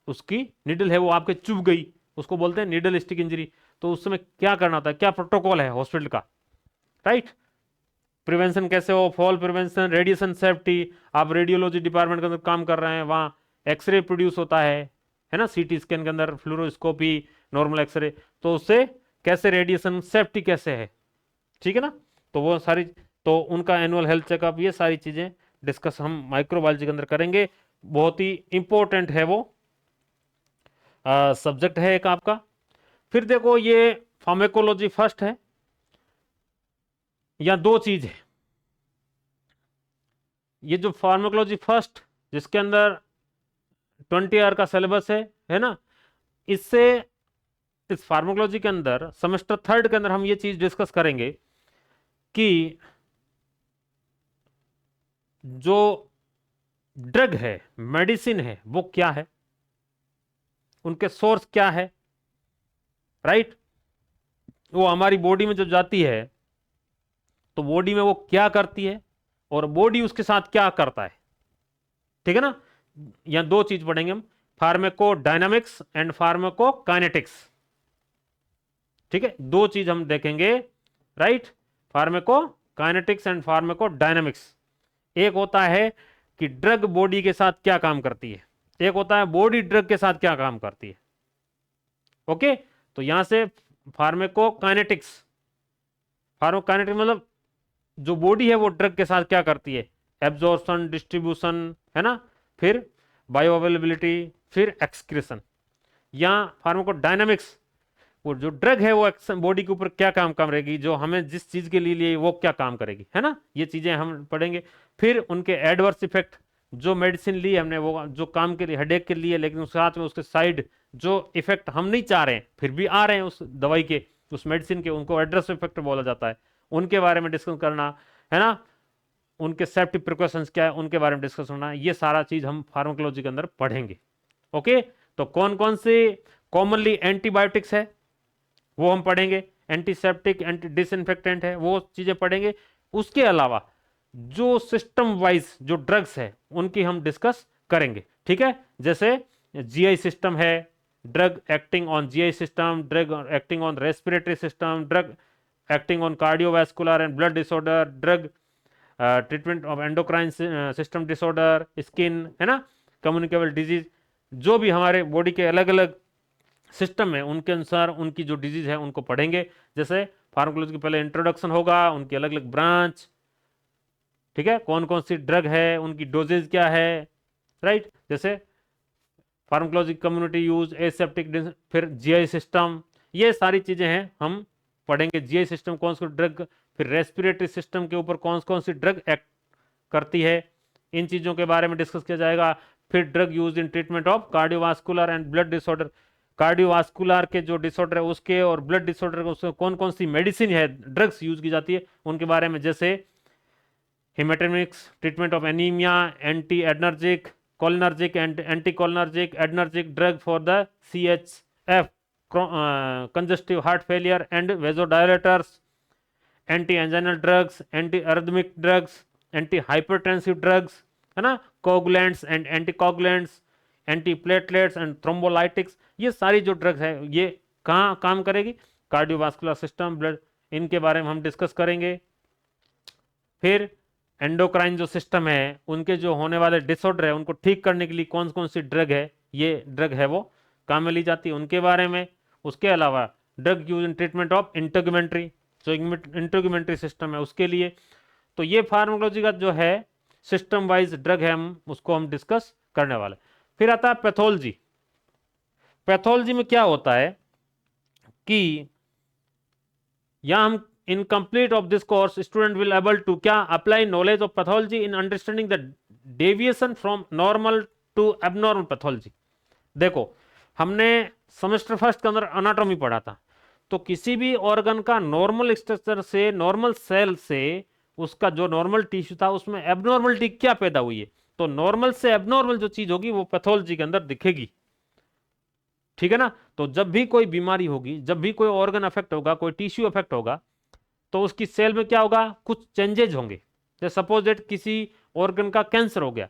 उसकी निडल है वो आपके चुभ गई, उसको बोलते हैं निडल स्टिक इंजरी। तो उस समय क्या करना होता है, क्या प्रोटोकॉल है हॉस्पिटल का, राइट। प्रिवेंशन कैसे हो, फॉल प्रिवेंशन, रेडिएशन सेफ्टी, आप रेडियोलॉजी डिपार्टमेंट के अंदर काम कर रहे हैं, वहां एक्सरे प्रोड्यूस होता है ना, सीटी स्कैन के अंदर फ्लोरोस्कोपी, नॉर्मल एक्सरे, तो उससे कैसे रेडिएशन सेफ्टी कैसे है, ठीक है ना। तो वो सारी तो उनका एनुअल हेल्थ चेकअप, ये सारी चीजें डिस्कस हम माइक्रोबायोलॉजी के अंदर करेंगे। बहुत ही इंपॉर्टेंट है वो सब्जेक्ट है एक आपका। फिर देखो ये फार्मेकोलॉजी फर्स्ट है, या दो चीज है। ये जो फार्मेकोलॉजी फर्स्ट जिसके अंदर 20 ईयर का सिलेबस है ना, इससे इस फार्मेकोलॉजी के अंदर सेमेस्टर थर्ड के अंदर हम ये चीज डिस्कस करेंगे कि जो ड्रग है, मेडिसिन है, वो क्या है, उनके सोर्स क्या है, राइट। वो हमारी बॉडी में जब जाती है तो बॉडी में वो क्या करती है और बॉडी उसके साथ क्या करता है, ठीक है ना। यहां दो चीज पढ़ेंगे हम, pharmaco dynamics and pharmaco kinetics, ठीक है, दो चीज हम देखेंगे, right. Pharmaco kinetics and pharmaco dynamics. एक होता है कि ड्रग बॉडी के साथ क्या काम करती है, एक होता है बॉडी ड्रग के साथ क्या काम करती है। ओके, तो यहां से फार्मेकोकाइनेटिक्स, फार्मेकोकाइनेटिक्स मतलब जो बॉडी है वो ड्रग के साथ क्या करती है, एब्जॉर्प्शन, डिस्ट्रीब्यूशन, है ना, फिर बायो अवेलेबिलिटी, फिर एक्सक्रीशन। यहां फार्मेकोडायनामिक्स, वो जो ड्रग है वो बॉडी के ऊपर क्या काम करेगी, जो हमें जिस चीज के लिए लिए वो क्या काम करेगी, है ना, ये चीजें हम पढ़ेंगे। फिर उनके एडवर्स इफेक्ट, जो मेडिसिन ली हमने वो जो काम के लिए हेडेक के लिए, लेकिन उसके साथ में उसके साइड जो इफेक्ट हम नहीं चाह रहे हैं फिर भी आ रहे हैं उस दवाई के, उस मेडिसिन के, उनको एडवर्स इफेक्ट बोला जाता है। उनके बारे में डिस्कस करना, है ना, उनके सेफ्टी प्रिकॉशंस क्या है उनके बारे में डिस्कस करना, ये सारा चीज हम फार्माकोलॉजी के अंदर पढ़ेंगे। ओके, तो कौन कौन से कॉमनली एंटीबायोटिक्स है वो हम पढ़ेंगे, एंटीसेप्टिक, एंटी डिसइंफेक्टेंट है, वो चीजें पढ़ेंगे। उसके अलावा जो सिस्टम वाइज जो ड्रग्स है उनकी हम डिस्कस करेंगे, ठीक है। जैसे जीआई सिस्टम है, drug acting on GI system, drug acting on respiratory system, drug acting on cardiovascular and blood disorder, drug treatment of endocrine system disorder, skin, है ना, कम्युनिकेबल डिजीज, जो भी हमारे बॉडी के अलग अलग सिस्टम है उनके अनुसार उनकी जो डिजीज है उनको पढ़ेंगे। जैसे फार्माकोलॉजी की पहले इंट्रोडक्शन होगा, उनकी अलग अलग ब्रांच, ठीक है, कौन कौन सी ड्रग है, उनकी डोजेज क्या है, राइट। जैसे फार्माकोलॉजी कम्युनिटी यूज, एसेप्टिक, फिर जीआई सिस्टम, ये सारी चीजें हैं हम पढ़ेंगे। जीआई सिस्टम कौन सी ड्रग, फिर रेस्पिरेटरी सिस्टम के ऊपर कौन कौन सी ड्रग एक्ट करती है, इन चीजों के बारे में डिस्कस किया जाएगा। फिर drug use in treatment of cardiovascular and blood disorder, cardiovascular के जो डिसऑर्डर है उसके और ब्लड डिसऑर्डर के उसमें कौन कौन सी मेडिसिन है, ड्रग्स यूज की जाती है उनके बारे में। जैसे haematinics, treatment of anaemia, anti adrenergic, cholinergic and anti cholinergic, adrenergic drug for the CHF, congestive heart failure and vasodilators, anti-anginal drugs, anti-arrhythmic drugs, anti-hypertensive drugs, है ना, coagulants and anticoagulants, antiplatelets and thrombolytics, ये सारी जो drugs है ये कहाँ काम करेगी, कार्डियोवास्कुलर सिस्टम, ब्लड, इनके बारे में हम डिस्कस करेंगे। फिर एंडोक्राइन जो सिस्टम है उनके जो होने वाले डिसऑर्डर है उनको ठीक करने के लिए कौन कौन सी ड्रग है, ये ड्रग है वो काम में ली जाती है, उनके बारे में। उसके अलावा drug use in treatment of integumentary, जो इंटेगुमेंट्री सिस्टम है उसके लिए। तो ये फार्माकोलॉजी का जो है सिस्टम वाइज ड्रग है, हम उसको हम डिस्कस करने वाले। फिर आता है पैथोलॉजी। पैथोलॉजी में क्या होता है कि यहां हम in complete of this course student will able to क्या apply knowledge of pathology in understanding the deviation from normal to abnormal pathology। देखो हमने सेमेस्टर फर्स्ट के अंदर अनाटॉमी पढ़ा था, तो किसी भी ऑर्गन का नॉर्मल स्ट्रक्चर से, नॉर्मल सेल से, उसका जो नॉर्मल टिश्यू था उसमें एबनॉर्मलिटी क्या पैदा हुई है, तो नॉर्मल से एबनॉर्मल जो चीज होगी वो पैथोलॉजी के अंदर दिखेगी, ठीक है ना। तो जब भी कोई बीमारी होगी, जब भी कोई ऑर्गन अफेक्ट होगा, कोई टिश्यू अफेक्ट होगा, तो उसकी सेल में क्या होगा, कुछ चेंजेज होंगे। जैसे सपोज दैट किसी ऑर्गन का कैंसर हो गया,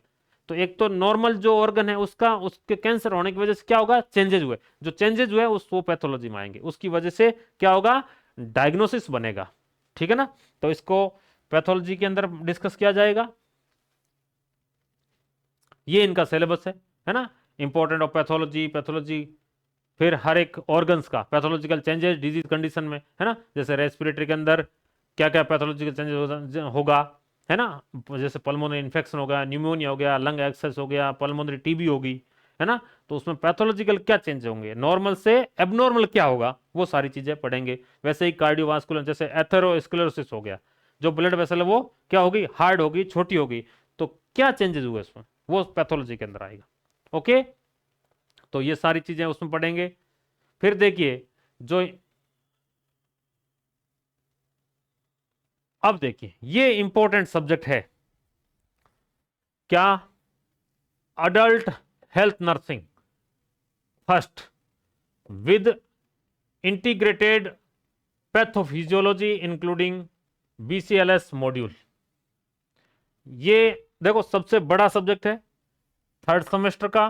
तो एक तो नॉर्मल जो ऑर्गन है उसका, उसके कैंसर होने की वजह से क्या होगा, चेंजेज हुए, जो चेंजेज हुए उस वो पैथोलॉजी में आएंगे, उसकी वजह से क्या होगा, डायग्नोसिस बनेगा, ठीक है ना। तो इसको पैथोलॉजी के अंदर डिस्कस किया जाएगा, ये इनका सिलेबस है ना, इंपॉर्टेंट ऑफ पैथोलॉजी, पैथोलॉजी, फिर हर एक ऑर्गन्स का पैथोलॉजिकल चेंजेस डिजीज कंडीशन में, है ना। जैसे रेस्पिरेटरी के अंदर क्या क्या पैथोलॉजिकल चेंजेस होगा, है ना, जैसे पल्मोनरी इन्फेक्शन हो गया, न्यूमोनिया हो गया, लंग एक्सेस हो गया, पल्मोनरी टीबी होगी, है ना, तो उसमें पैथोलॉजिकल क्या चेंज होंगे, नॉर्मल से एबनॉर्मल क्या होगा, वो सारी चीजें पढ़ेंगे। वैसे ही कार्डियोवास्कुलर, जैसे एथेरोस्क्लेरोसिस हो गया, जो ब्लड वेसल है वो क्या होगी, हार्ड होगी, छोटी होगी, तो क्या चेंजेस हुए उसमें, वो पैथोलॉजी के अंदर आएगा। ओके, तो ये सारी चीजें उसमें पढ़ेंगे। फिर देखिए जो, अब देखिए ये इंपॉर्टेंट सब्जेक्ट है क्या, adult health nursing first with integrated pathophysiology including BCLS module. ये देखो सबसे बड़ा सब्जेक्ट है, थर्ड सेमेस्टर का,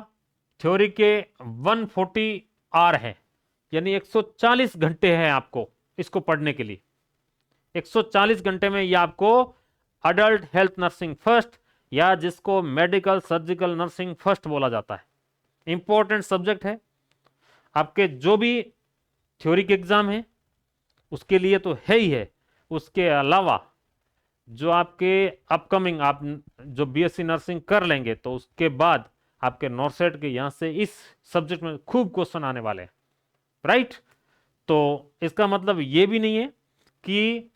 थ्योरी के 140 आर है, यानी 140 घंटे हैं आपको इसको पढ़ने के लिए। 140 घंटे में ये आपको अडल्ट हेल्थ नर्सिंग फर्स्ट, या जिसको मेडिकल सर्जिकल नर्सिंग फर्स्ट बोला जाता है, इंपॉर्टेंट सब्जेक्ट है आपके जो भी थ्योरी के एग्जाम है उसके लिए तो है ही है। उसके अलावा जो आपके अपकमिंग, आप जो बीएससी नर्सिंग कर लेंगे तो उसके बाद आपके नॉर्सेट के यहां से इस सब्जेक्ट में खूब क्वेश्चन आने वाले हैं, राइट। तो इसका मतलब ये भी नहीं है कि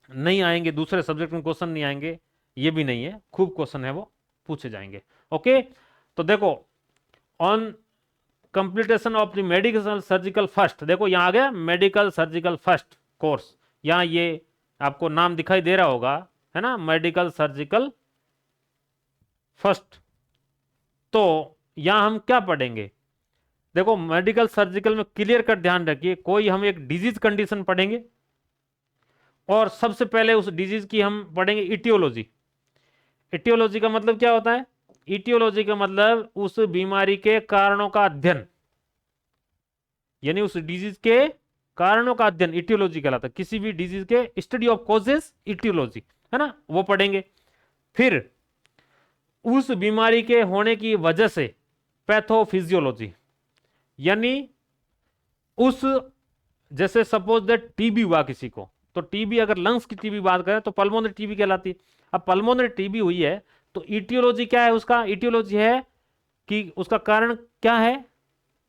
नहीं आएंगे, दूसरे सब्जेक्ट में क्वेश्चन नहीं आएंगे, ये भी नहीं है, खूब क्वेश्चन है वो पूछे जाएंगे। ओके, तो देखो on completion of the medical surgical first, देखो यहां आ गया मेडिकल सर्जिकल फर्स्ट कोर्स, यहां ये आपको नाम दिखाई दे रहा होगा, है ना, मेडिकल सर्जिकल फर्स्ट। तो यहां हम क्या पढ़ेंगे, देखो मेडिकल सर्जिकल में क्लियर कट ध्यान रखिए, कोई हम एक डिजीज कंडीशन पढ़ेंगे और सबसे पहले उस डिजीज की हम पढ़ेंगे इटियोलॉजी। इटियोलॉजी का मतलब क्या होता है, इटियोलॉजी का मतलब उस बीमारी के कारणों का अध्ययन, यानी उस डिजीज के कारणों का अध्ययन इटियोलॉजी कहलाता है। किसी भी डिजीज के स्टडी ऑफ कॉजेस इटियोलॉजी, है ना, वो पढ़ेंगे। फिर उस बीमारी के होने की वजह से पैथोफिजियोलॉजी, यानी उस, जैसे सपोज दैट टीबी हुआ किसी को, तो टीबी अगर लंग्स की टीबी बात करें तो पल्मोनरी टीबी कहलाती है। अब पल्मोनरी टीबी हुई है तो इटियोलॉजी क्या है उसका, इटियोलॉजी है कि उसका कारण क्या है,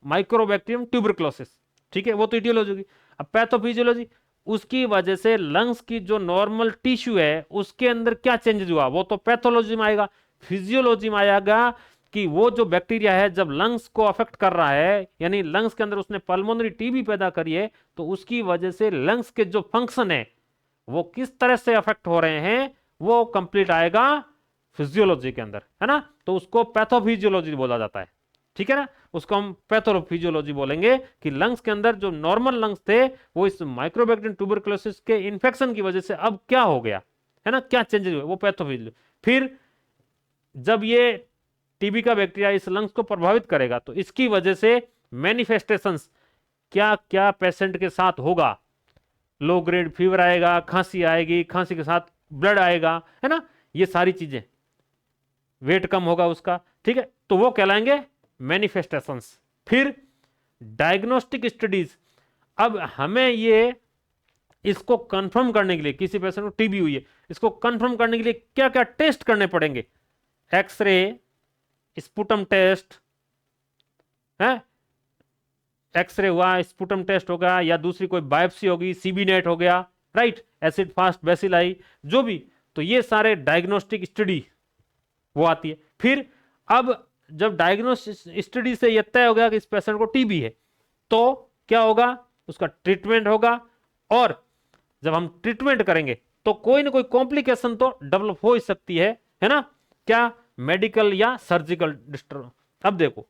माइक्रोबैक्टीरियम ट्यूबरक्लोसिस, ठीक है, वो तो इटियोलॉजी होगी। अब पैथोफिजियोलॉजी, उसकी वजह से लंग्स की जो नॉर्मल टिश्यू है उसके अंदर क्या चेंजेस हुआ, वो तो पैथोलॉजी में आएगा। फिजियोलॉजी में आएगा कि वो जो बैक्टीरिया है जब लंग्स को अफेक्ट कर रहा है, यानी लंग्स के अंदर उसने पल्मोनरी टीबी पैदा करी है, तो उसकी वजह से लंग्स के जो फंक्शन है वो किस तरह से अफेक्ट हो रहे हैं, वो कंप्लीट आएगा फिजियोलॉजी के अंदर, है ना, तो उसको पैथोफिजियोलॉजी बोला जाता है, ठीक है ना। उसको हम पैथोफिजियोलॉजी बोलेंगे कि लंग्स के अंदर जो नॉर्मल लंग्स थे वो इस माइक्रोबैक्टीरियम ट्यूबरकुलोसिस के इन्फेक्शन की वजह से अब क्या हो गया, है ना, क्या चेंजेस हुए, वो पैथोफिजियोलॉजी। फिर जब ये टीबी का बैक्टीरिया इस लंग्स को प्रभावित करेगा तो इसकी वजह से मैनिफेस्टेशंस क्या क्या पेशेंट के साथ होगा, लो ग्रेड फीवर आएगा, खांसी आएगी, खांसी के साथ ब्लड आएगा, है ना, ये सारी चीजें, वेट कम होगा उसका, ठीक है, तो वो कहलाएंगे मैनिफेस्टेशंस। फिर डायग्नोस्टिक स्टडीज, अब हमें ये इसको कंफर्म करने के लिए, किसी पेशेंट को टीबी हुई है, इसको कंफर्म करने के लिए क्या क्या टेस्ट करने पड़ेंगे, एक्सरे, स्पुटम टेस्ट है, एक्सरे हुआ, स्पुटम टेस्ट होगा, या दूसरी कोई बायोप्सी होगी, सीबी नेट हो गया, राइट, एसिड फास्ट बेसिलाई, जो भी, तो ये सारे डायग्नोस्टिक स्टडी वो आती है। फिर अब जब डायग्नोस्टिक स्टडी से यह तय हो गया कि इस पेशेंट को टीबी है, तो क्या होगा, उसका ट्रीटमेंट होगा, और जब हम ट्रीटमेंट करेंगे तो कोई ना कोई कॉम्प्लिकेशन तो डेवलप हो ही सकती है ना, क्या, मेडिकल या सर्जिकल डिस्टर्ब। अब देखो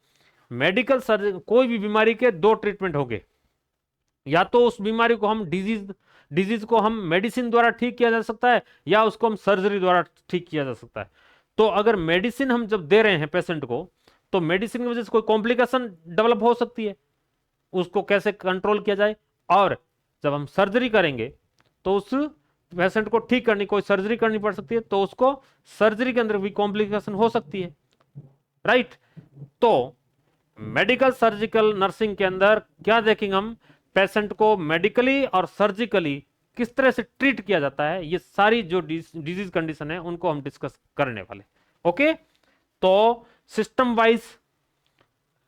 मेडिकल सर्जिकल, कोई भी बीमारी के दो ट्रीटमेंट होंगे, या तो उस बीमारी को हम डिजीज को हम मेडिसिन द्वारा ठीक किया जा सकता है, या उसको हम सर्जरी द्वारा ठीक किया जा सकता है। तो अगर मेडिसिन हम जब दे रहे हैं पेशेंट को, तो मेडिसिन की वजह से कोई कॉम्प्लिकेशन डेवलप हो सकती है, उसको कैसे कंट्रोल किया जाए। और जब हम सर्जरी करेंगे तो उस पेशेंट को ठीक करनी, कोई सर्जरी करनी पड़ सकती है, तो उसको सर्जरी के अंदर भी कॉम्प्लिकेशन हो सकती है, राइट। तो मेडिकल सर्जिकल नर्सिंग के अंदर क्या देखेंगे हम, पेशेंट को मेडिकली और सर्जिकली किस तरह से ट्रीट किया जाता है, ये सारी जो डिजीज कंडीशन है उनको हम डिस्कस करने वाले। ओके, तो सिस्टम वाइज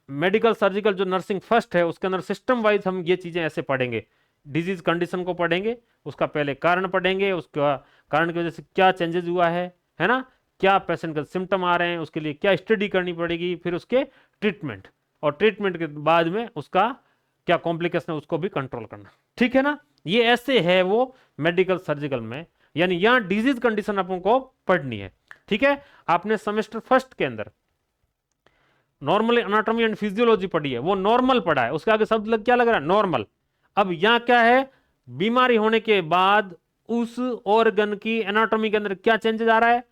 मेडिकल सर्जिकल जो नर्सिंग फर्स्ट है उसके अंदर सिस्टम वाइज हम ये चीजें ऐसे पढ़ेंगे। डिजीज कंडीशन को पढ़ेंगे, उसका पहले कारण पढ़ेंगे, उसका कारण की वजह से क्या चेंजेस हुआ है ना, क्या पेशेंट का सिम्टम आ रहे हैं, उसके लिए क्या स्टडी करनी पड़ेगी, फिर उसके ट्रीटमेंट, और ट्रीटमेंट के बाद में उसका क्या कॉम्प्लिकेशन है उसको भी कंट्रोल करना। ठीक है ना, ये ऐसे है वो मेडिकल सर्जिकल में, यानी यहां डिजीज कंडीशन आपको पढ़नी है। ठीक है, आपने सेमेस्टर फर्स्ट के अंदर नॉर्मल एनाटॉमी एंड फिजियोलॉजी पढ़ी है, वो नॉर्मल पढ़ा है, उसके आगे शब्द क्या लग रहा है, नॉर्मल। अब यहां क्या है, बीमारी होने के बाद उस ऑर्गन की एनाटॉमी के अंदर क्या चेंजेस आ रहा है,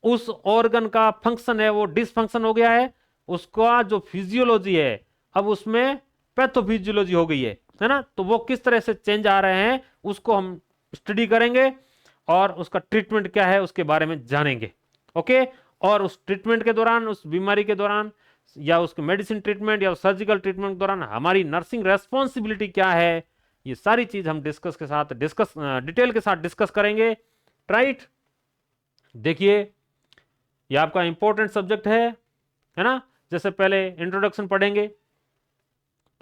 उस ऑर्गन का फंक्शन है वो डिसफंक्शन हो गया है, उसका जो फिजियोलॉजी है अब उसमें पैथोफिजियोलॉजी हो गई है ना, तो वो किस तरह से चेंज आ रहे हैं उसको हम स्टडी करेंगे और उसका ट्रीटमेंट क्या है उसके बारे में जानेंगे। ओके, और उस ट्रीटमेंट के दौरान, उस बीमारी के दौरान या उसके मेडिसिन ट्रीटमेंट या सर्जिकल ट्रीटमेंट के दौरान हमारी नर्सिंग रेस्पॉन्सिबिलिटी क्या है, ये सारी चीज हम डिटेल के साथ डिस्कस करेंगे। राइट, देखिए ये आपका इंपॉर्टेंट सब्जेक्ट है ना। जैसे पहले इंट्रोडक्शन पढ़ेंगे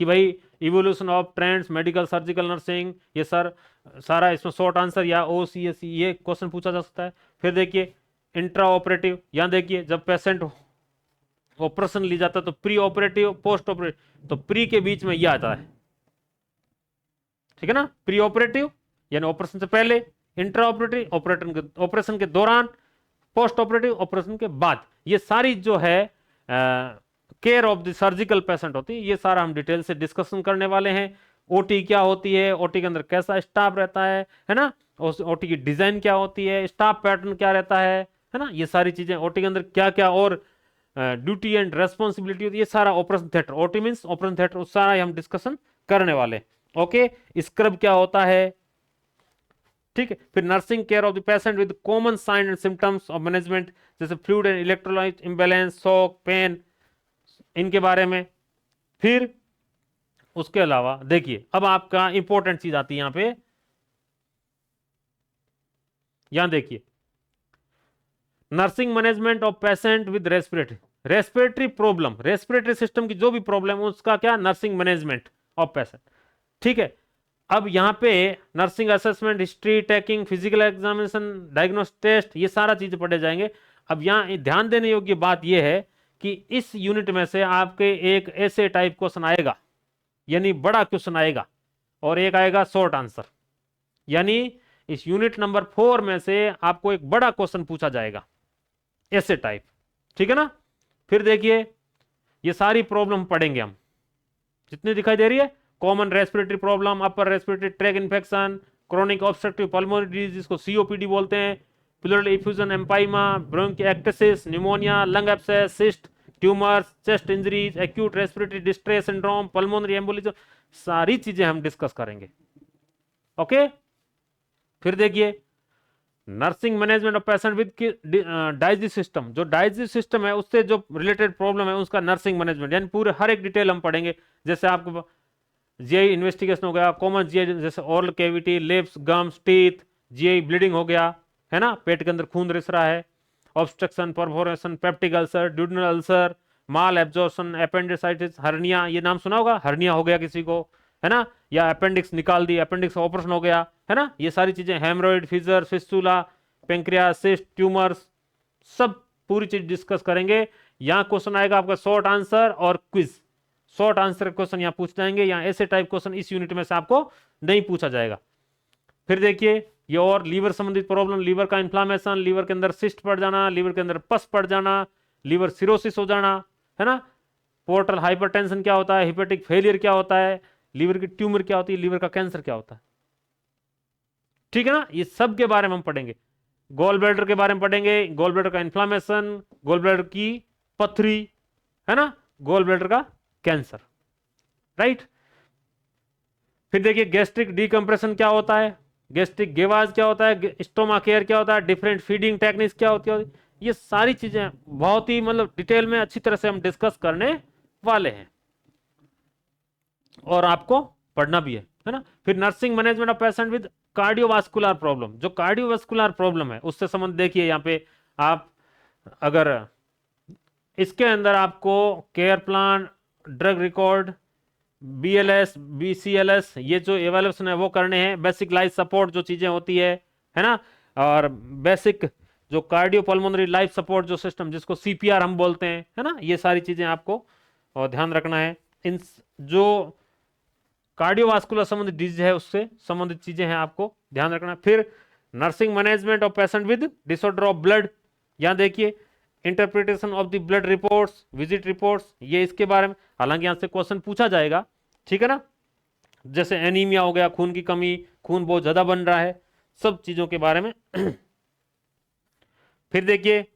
कि भाई evolution of trends medical surgical nursing, ये सर सारा इसमें शॉर्ट आंसर या OCSE ये क्वेश्चन पूछा जा सकता है। फिर देखिए इंट्रा ऑपरेटिव, यहां देखिए जब पेशेंट ऑपरेशन ली जाता है तो प्री ऑपरेटिव पोस्ट ऑपरेटिव, तो प्री के बीच में यह आता है, ठीक है ना, प्री ऑपरेटिव यानी ऑपरेशन से पहले, इंट्रा ऑपरेटिव ऑपरेशन के दौरान, पोस्ट ऑपरेटिव ऑपरेशन के बाद। ये सारी जो है care of the surgical patient होती है, ये सारा हम डिटेल से डिस्कशन करने वाले हैं। ओटी क्या होती है, ओटी के अंदर कैसा स्टाफ रहता है ना, ओटी की डिजाइन क्या होती है, स्टाफ पैटर्न क्या रहता है ना, ये सारी चीजें ओटी के अंदर क्या क्या और ड्यूटी एंड रेस्पॉन्सिबिलिटी होती है, ये सारा operation theatre, OT means operation theatre, उस सारा हम डिस्कशन करने वाले। ओके, स्क्रब क्या होता है, ठीक है। फिर nursing care of the patient with common sign and symptoms of management, जैसे fluid and electrolyte imbalance, shock, pain, इनके बारे में। फिर उसके अलावा देखिए अब आपका इंपॉर्टेंट चीज आती है यहां पे, यहां देखिए nursing management of patient with respiratory problem, respiratory system की जो भी प्रॉब्लम है उसका क्या, नर्सिंग मैनेजमेंट ऑफ पेशेंट। ठीक है, अब यहां पे nursing assessment, history taking, physical examination, diagnostic test, ये सारा चीज पढ़े जाएंगे। अब यहां ध्यान देने योग्य बात यह है कि इस यूनिट में से आपके एक ऐसे टाइप क्वेश्चन आएगा, यानी बड़ा क्वेश्चन आएगा, और एक आएगा शॉर्ट आंसर, यानी इस यूनिट नंबर 4 में से आपको एक बड़ा क्वेश्चन पूछा जाएगा ऐसे टाइप, ठीक है ना। फिर देखिए ये सारी प्रॉब्लम पढ़ेंगे हम, जितनी दिखाई दे रही है, common respiratory problem, upper respiratory tract infection, chronic obstructive pulmonary disease जिसको COPD बोलते हैं, pleural effusion empyema, bronchiectasis, pneumonia, lung abscess, cyst, tumours, chest injuries, acute respiratory distress syndrome, pulmonary embolism, सारी चीजें हम डिस्कस करेंगे। ओके, फिर देखिए nursing management of patient with digestive system, जो डाइजेस्टिव सिस्टम है उससे जो रिलेटेड प्रॉब्लम है उसका नर्सिंग मैनेजमेंट, यानी पूरे हर एक डिटेल हम पढ़ेंगे। जैसे आपको GI इन्वेस्टिगेशन हो गया, कॉमन GI जैसे oral cavity, lips, gums, teeth, GI bleeding हो गया, है ना, पेट के अंदर खून रिस रहा है, obstruction, perforation, peptic ulcer, duodenal ulcer, malabsorption, appendicitis, hernia, ये नाम सुना होगा, हर्निया हो गया किसी को, है ना, या अपेंडिक्स निकाल दी, अपेंडिक्स ऑपरेशन हो गया, है ना, ये सारी चीजें, हेमरोइड, फिजर, फिस्टुला, पेंक्रियास, सिस्ट, ट्यूमर्स, सब पूरी चीज डिस्कस करेंगे। यहां क्वेश्चन आएगा आपका शॉर्ट आंसर और क्विज, शॉर्ट आंसर क्वेश्चन यहां पूछ जाएंगे, यहां ऐसे टाइप क्वेश्चन इस यूनिट में से आपको नहीं पूछा जाएगा। फिर देखिए ये और लीवर संबंधित प्रॉब्लम, लीवर का इन्फ्लामेशन, लीवर के अंदर सिस्ट पड़ जाना, लीवर के अंदर पस पड़ जाना, लीवर सिरोसिस हो जाना, है ना, पोर्टल हाइपरटेंशन क्या होता है, हिपेटिक फेलियर क्या होता है, लीवर की ट्यूमर क्या होती है, लीवर का कैंसर क्या होता है, ठीक है ना, ये सब के बारे में हम पढ़ेंगे। गॉल ब्लैडर के बारे में पढ़ेंगे, गॉल ब्लैडर का इन्फ्लामेशन, गॉल ब्लैडर की पथरी, है ना, गॉल ब्लैडर का कैंसर, राइट। फिर देखिए गैस्ट्रिक डिकम्प्रेशन क्या होता है, गैस्ट्रिक गेवाज क्या होता है, स्टोमा केयर क्या होता है, डिफरेंट फीडिंग टेक्निक्स क्या होती है, ये सारी चीजें बहुत ही मतलब डिटेल में अच्छी तरह से हम डिस्कस करने वाले हैं और आपको पढ़ना भी है ना। फिर nursing management of patient with cardiovascular problem, जो कार्डियोवास्कुलर प्रॉब्लम है उससे संबंध देखिए यहाँ पे आप, अगर इसके अंदर आपको care plan, drug record, BLS BCLS ये जो एवेल्युएशन है वो करने हैं, बेसिक लाइफ सपोर्ट जो चीजें होती है ना, और बेसिक जो कार्डियोपल्मोनरी लाइफ सपोर्ट जो सिस्टम जिसको CPR हम बोलते हैं, है ना, ये सारी चीजें आपको और ध्यान रखना है। इन जो कार्डियोवास्कुलर संबंधित डिजीज है उससे संबंधित चीजें हैं आपको ध्यान रखना। फिर nursing management of patient with disorder of blood, यहां देखिए interpretation of the blood reports, visit reports, ये इसके बारे में, हालांकि यहां से क्वेश्चन पूछा जाएगा, ठीक है ना, जैसे एनीमिया हो गया, खून की कमी, खून बहुत ज्यादा बन रहा है, सब चीजों के बारे में। फिर देखिए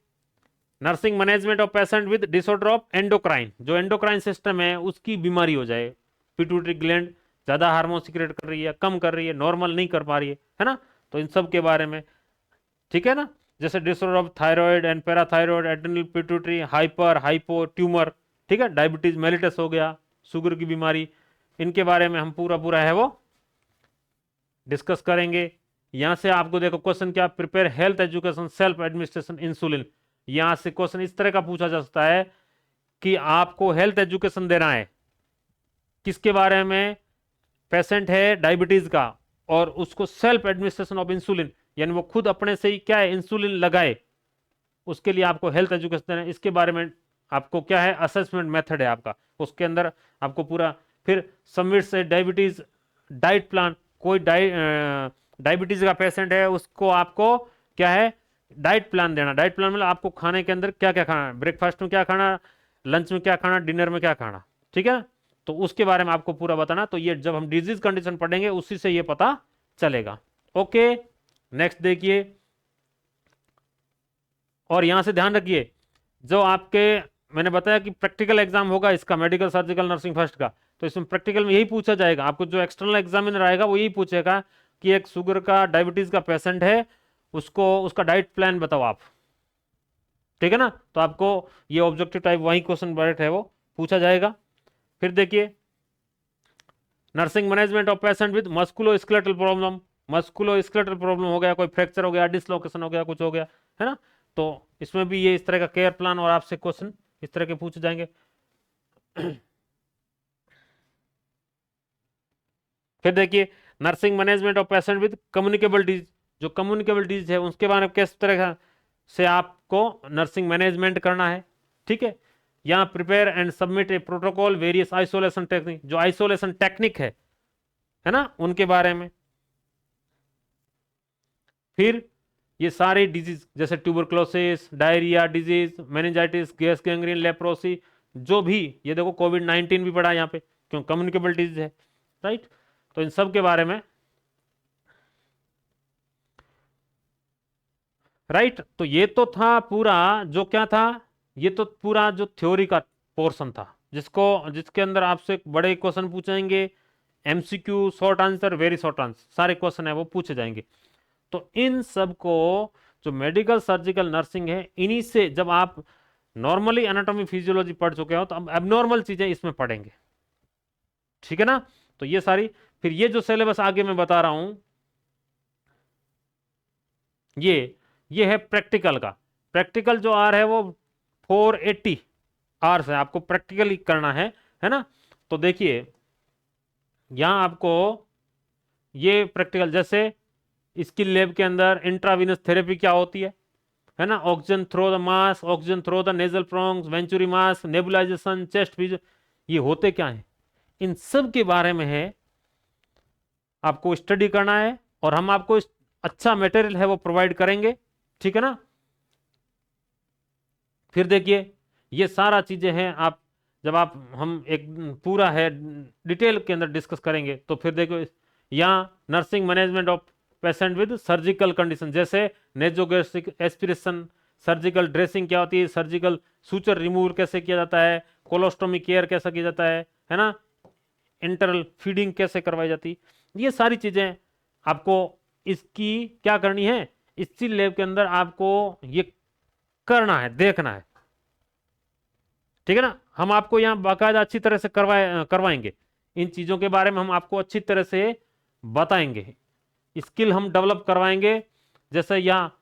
nursing management of patient with disorder of endocrine, जो एंडोक्राइन सिस्टम है उसकी बीमारी हो जाए, पिट्यूटरी ग्लैंड ज्यादा हार्मोन सीक्रेट कर रही है, कम कर रही है, नॉर्मल नहीं कर पा रही है ना, तो इन सब के बारे में, ठीक है ना, जैसे disorder of thyroid and parathyroid, adrenal, pituitary, hyper, hypo, tumour, ठीक है, डायबिटीज मेलिटस हो गया, शुगर की बीमारी, इनके बारे में हम पूरा पूरा है वो डिस्कस करेंगे। यहां से आपको देखो क्वेश्चन क्या, prepare health education self administration insulin, यहां से क्वेश्चन इस तरह का पूछा जा सकता है कि आपको हेल्थ एजुकेशन देना है, किसके बारे में, पेशेंट है डायबिटीज का और उसको सेल्फ एडमिनिस्ट्रेशन ऑफ इंसुलिन, यानी वो खुद अपने से ही क्या है इंसुलिन लगाए, उसके लिए आपको हेल्थ एजुकेशन देना है, इसके बारे में आपको क्या है असेसमेंट मेथड है आपका, उसके अंदर आपको पूरा। फिर सबमिट से डायबिटीज डाइट प्लान, कोई डायबिटीज का पेशेंट है उसको आपको क्या है डाइट प्लान देना, डाइट प्लान मतलब आपको खाने के अंदर क्या क्या खाना, ब्रेकफास्ट में क्या खाना, लंच में क्या खाना, डिनर में क्या खाना, ठीक है, तो उसके बारे में आपको पूरा बताना। तो ये जब हम डिजीज कंडीशन पढ़ेंगे उसी से ये पता चलेगा। ओके, नेक्स्ट देखिए, और यहां से ध्यान रखिए जो आपके मैंने बताया कि प्रैक्टिकल एग्जाम होगा इसका, मेडिकल सर्जिकल नर्सिंग फर्स्ट का, तो इसमें प्रैक्टिकल में यही पूछा जाएगा आपको, जो एक्सटर्नल एग्जामिनर आएगा वो यही पूछेगा कि एक शुगर का डायबिटीज का पेशेंट है, उसको उसका डाइट प्लान बताओ आप, ठीक है ना, तो आपको ये ऑब्जेक्टिव टाइप वही क्वेश्चन डायरेक्ट है वो पूछा जाएगा। फिर देखिए nursing management of patient with musculoskeletal problem, musculoskeletal problem हो गया, कोई फ्रैक्चर हो गया, डिसलोकेशन हो गया, कुछ हो गया, है ना, तो इसमें भी ये इस तरह का केयर प्लान और आपसे क्वेश्चन इस तरह के पूछे जाएंगे। फिर देखिए nursing management of patient with communicable disease, जो कम्युनिकेबल डिजीज है उसके बारे में किस तरह से आपको नर्सिंग मैनेजमेंट करना है, ठीक है, यहाँ prepare and submit a protocol various isolation technique, जो आइसोलेशन टेक्निक है ना, उनके बारे में। फिर ये सारे डिजीज जैसे tuberculosis, diarrhoea disease, meningitis, gas gangrene, leprosy, जो भी, ये देखो कोविड-19 भी पड़ा यहाँ पे, क्यों कम्युनिकेबल डिजीज है, राइट, तो इन सब के बारे में, राइट, तो ये तो था पूरा जो क्या था, ये तो पूरा जो थ्योरी का पोर्शन था जिसके अंदर आपसे बड़े क्वेश्चन पूछेंगे, MCQ, short answer, very short answer, सारे क्वेश्चन है वो पूछे जाएंगे। तो इन सब को जो मेडिकल सर्जिकल नर्सिंग है, इन्हीं से जब आप नॉर्मली एनाटॉमी फिजियोलॉजी पढ़ चुके हो तो अब एबनॉर्मल चीजें इसमें पढ़ेंगे, ठीक है ना, तो ये सारी, फिर ये जो सिलेबस आगे मैं बता रहा हूं ये है प्रैक्टिकल का, प्रैक्टिकल जो आर है वो 480 आवर्स है, आपको प्रैक्टिकली करना है ना, तो देखिए यहां आपको ये प्रैक्टिकल, जैसे स्किल लैब के अंदर इंट्रावीनस थेरेपी क्या होती है ना, oxygen through the mask, oxygen through the nasal prongs, venturi mask, nebulisation, chest विज, ये होते क्या है, इन सब के बारे में है आपको स्टडी करना है, और हम आपको अच्छा मटेरियल है वो प्रोवाइड करेंगे, ठीक है ना। फिर देखिए ये सारा चीजें हैं, आप जब आप हम एक पूरा है डिटेल के अंदर डिस्कस करेंगे, तो फिर देखो यहाँ nursing management of patient with surgical condition, जैसे नेजोगैस्ट्रिक एस्पिरेशन, सर्जिकल ड्रेसिंग क्या होती है, सर्जिकल सूचर रिमूव कैसे किया जाता है, कोलोस्टोमी केयर कैसा किया जाता है ना, इंटरल फीडिंग कैसे करवाई जाती है, ये सारी चीजें आपको इसकी क्या करनी है, इसी लैब के अंदर आपको ये करना है, देखना है, ठीक है ना, हम आपको यहाँ बाकायदा अच्छी तरह से करवाएंगे, इन चीजों के बारे में हम आपको अच्छी तरह से बताएंगे, स्किल हम डेवलप करवाएंगे, जैसे यहाँ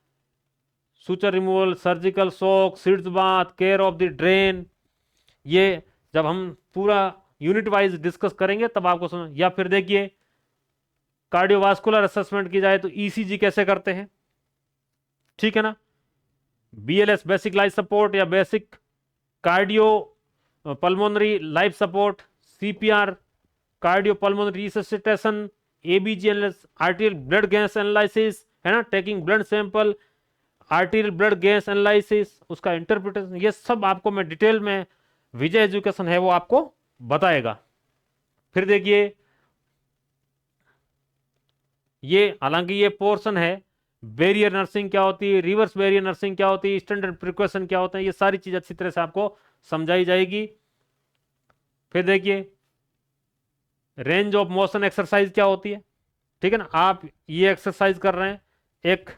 suture removal, surgical shock, seeds bath, care of the drain, ये जब हम पूरा यूनिट वाइज डिस्कस करेंगे तब आपको समझ। या फिर देखिए कार्डियोवास्कुलर असेसमेंट की जाए तो ईसीजी कैसे करते हैं, ठीक है ना, बीएलएस बेसिक लाइफ सपोर्ट या basic cardio pulmonary life support, CPR, cardio pulmonary resuscitation, ABGLS, arterial blood gas analysis, है ना, taking blood sample, arterial blood gas analysis, उसका इंटरप्रिटेशन, ये सब आपको मैं डिटेल में, विजय एजुकेशन है वो आपको बताएगा। फिर देखिए ये, हालांकि ये पोर्शन है, बैरियर नर्सिंग क्या होती है, रिवर्स बैरियर नर्सिंग क्या होती है, स्टैंडर्ड प्रिकॉशन क्या होते हैं, ये सारी चीज अच्छी तरह से आपको समझाई जाएगी। फिर देखिए रेंज ऑफ मोशन एक्सरसाइज क्या होती है, ठीक है ना, आप ये एक्सरसाइज कर रहे हैं, एक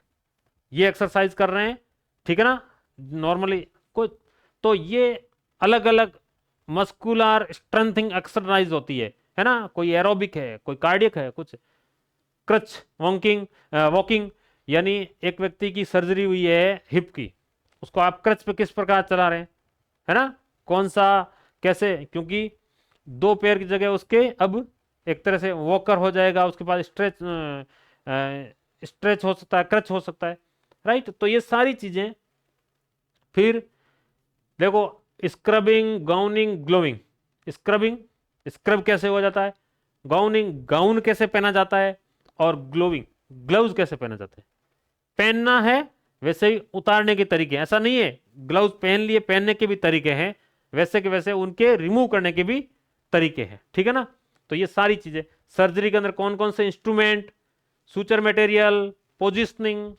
ये एक्सरसाइज कर रहे हैं, ठीक है ना, नॉर्मली कोई, तो ये अलग अलग मस्कुलर स्ट्रेंथिंग एक्सरसाइज होती है ना, कोई एरोबिक है, कोई कार्डियक है, कुछ क्रच वॉकिंग, वॉकिंग, यानी एक व्यक्ति की सर्जरी हुई है हिप की, उसको आप क्रच पे किस प्रकार चला रहे हैं, है ना, कौन सा कैसे, क्योंकि दो पैर की जगह उसके अब एक तरह से वॉकर हो जाएगा, उसके पास स्ट्रेच स्ट्रेच हो सकता है, क्रच हो सकता है, राइट। तो ये सारी चीजें। फिर देखो scrubbing, gowning, glowing, scrubbing, scrub कैसे हो जाता है, गाउनिंग, गाउन कैसे पहना जाता है, और ग्लोविंग, ग्लव्स कैसे पहना जाता है। पहनना है वैसे ही उतारने के तरीके, ऐसा नहीं है ग्लव्स पहन लिए, पहनने के भी तरीके हैं, वैसे के वैसे उनके रिमूव करने के भी तरीके हैं, ठीक है ना। तो ये सारी चीजें, सर्जरी के अंदर कौन कौन से इंस्ट्रूमेंट, सूचर मटेरियल, पोजिशनिंग,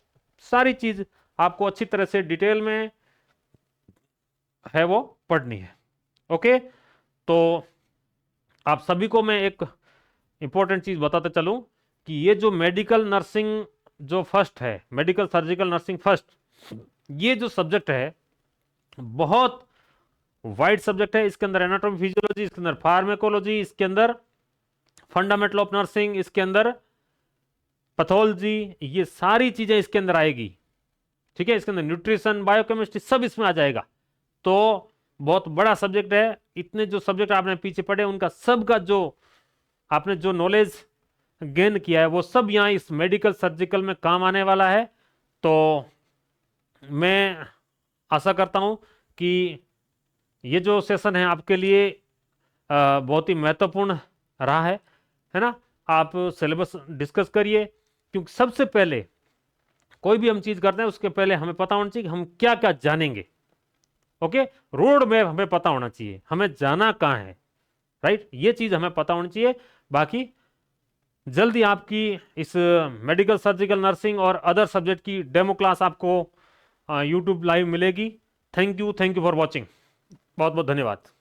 सारी चीज आपको अच्छी तरह से डिटेल में है वो पढ़नी है। ओके, तो आप सभी को मैं एक इंपॉर्टेंट चीज बताते चलूं कि ये जो मेडिकल नर्सिंग जो फर्स्ट है, मेडिकल सर्जिकल नर्सिंग फर्स्ट, ये जो सब्जेक्ट है बहुत वाइड सब्जेक्ट है। इसके अंदर एनाटॉमी फिजियोलॉजी, इसके अंदर फार्मेकोलॉजी, इसके अंदर फंडामेंटल ऑफ नर्सिंग, इसके अंदर पैथोलॉजी, ये सारी चीजें इसके अंदर आएगी, ठीक है। इसके अंदर न्यूट्रिशन, बायोकेमिस्ट्री, सब इसमें आ जाएगा। तो बहुत बड़ा सब्जेक्ट है। इतने जो सब्जेक्ट आपने पीछे पढ़े उनका सब का जो आपने जो नॉलेज गेन किया है वो सब यहाँ इस मेडिकल सर्जिकल में काम आने वाला है। तो मैं आशा करता हूँ कि ये जो सेशन है आपके लिए बहुत ही महत्वपूर्ण रहा है ना। आप सिलेबस डिस्कस करिए, क्योंकि सबसे पहले कोई भी हम चीज करते हैं उसके पहले हमें पता होना चाहिए कि हम क्या क्या जानेंगे। ओके, रोड मैप हमें पता होना चाहिए, हमें जाना कहाँ है, राइट, ये चीज हमें पता होनी चाहिए। बाकी जल्दी आपकी इस मेडिकल सर्जिकल नर्सिंग और अदर सब्जेक्ट की डेमो क्लास आपको यूट्यूब लाइव मिलेगी। थैंक यू फॉर वॉचिंग, बहुत बहुत धन्यवाद।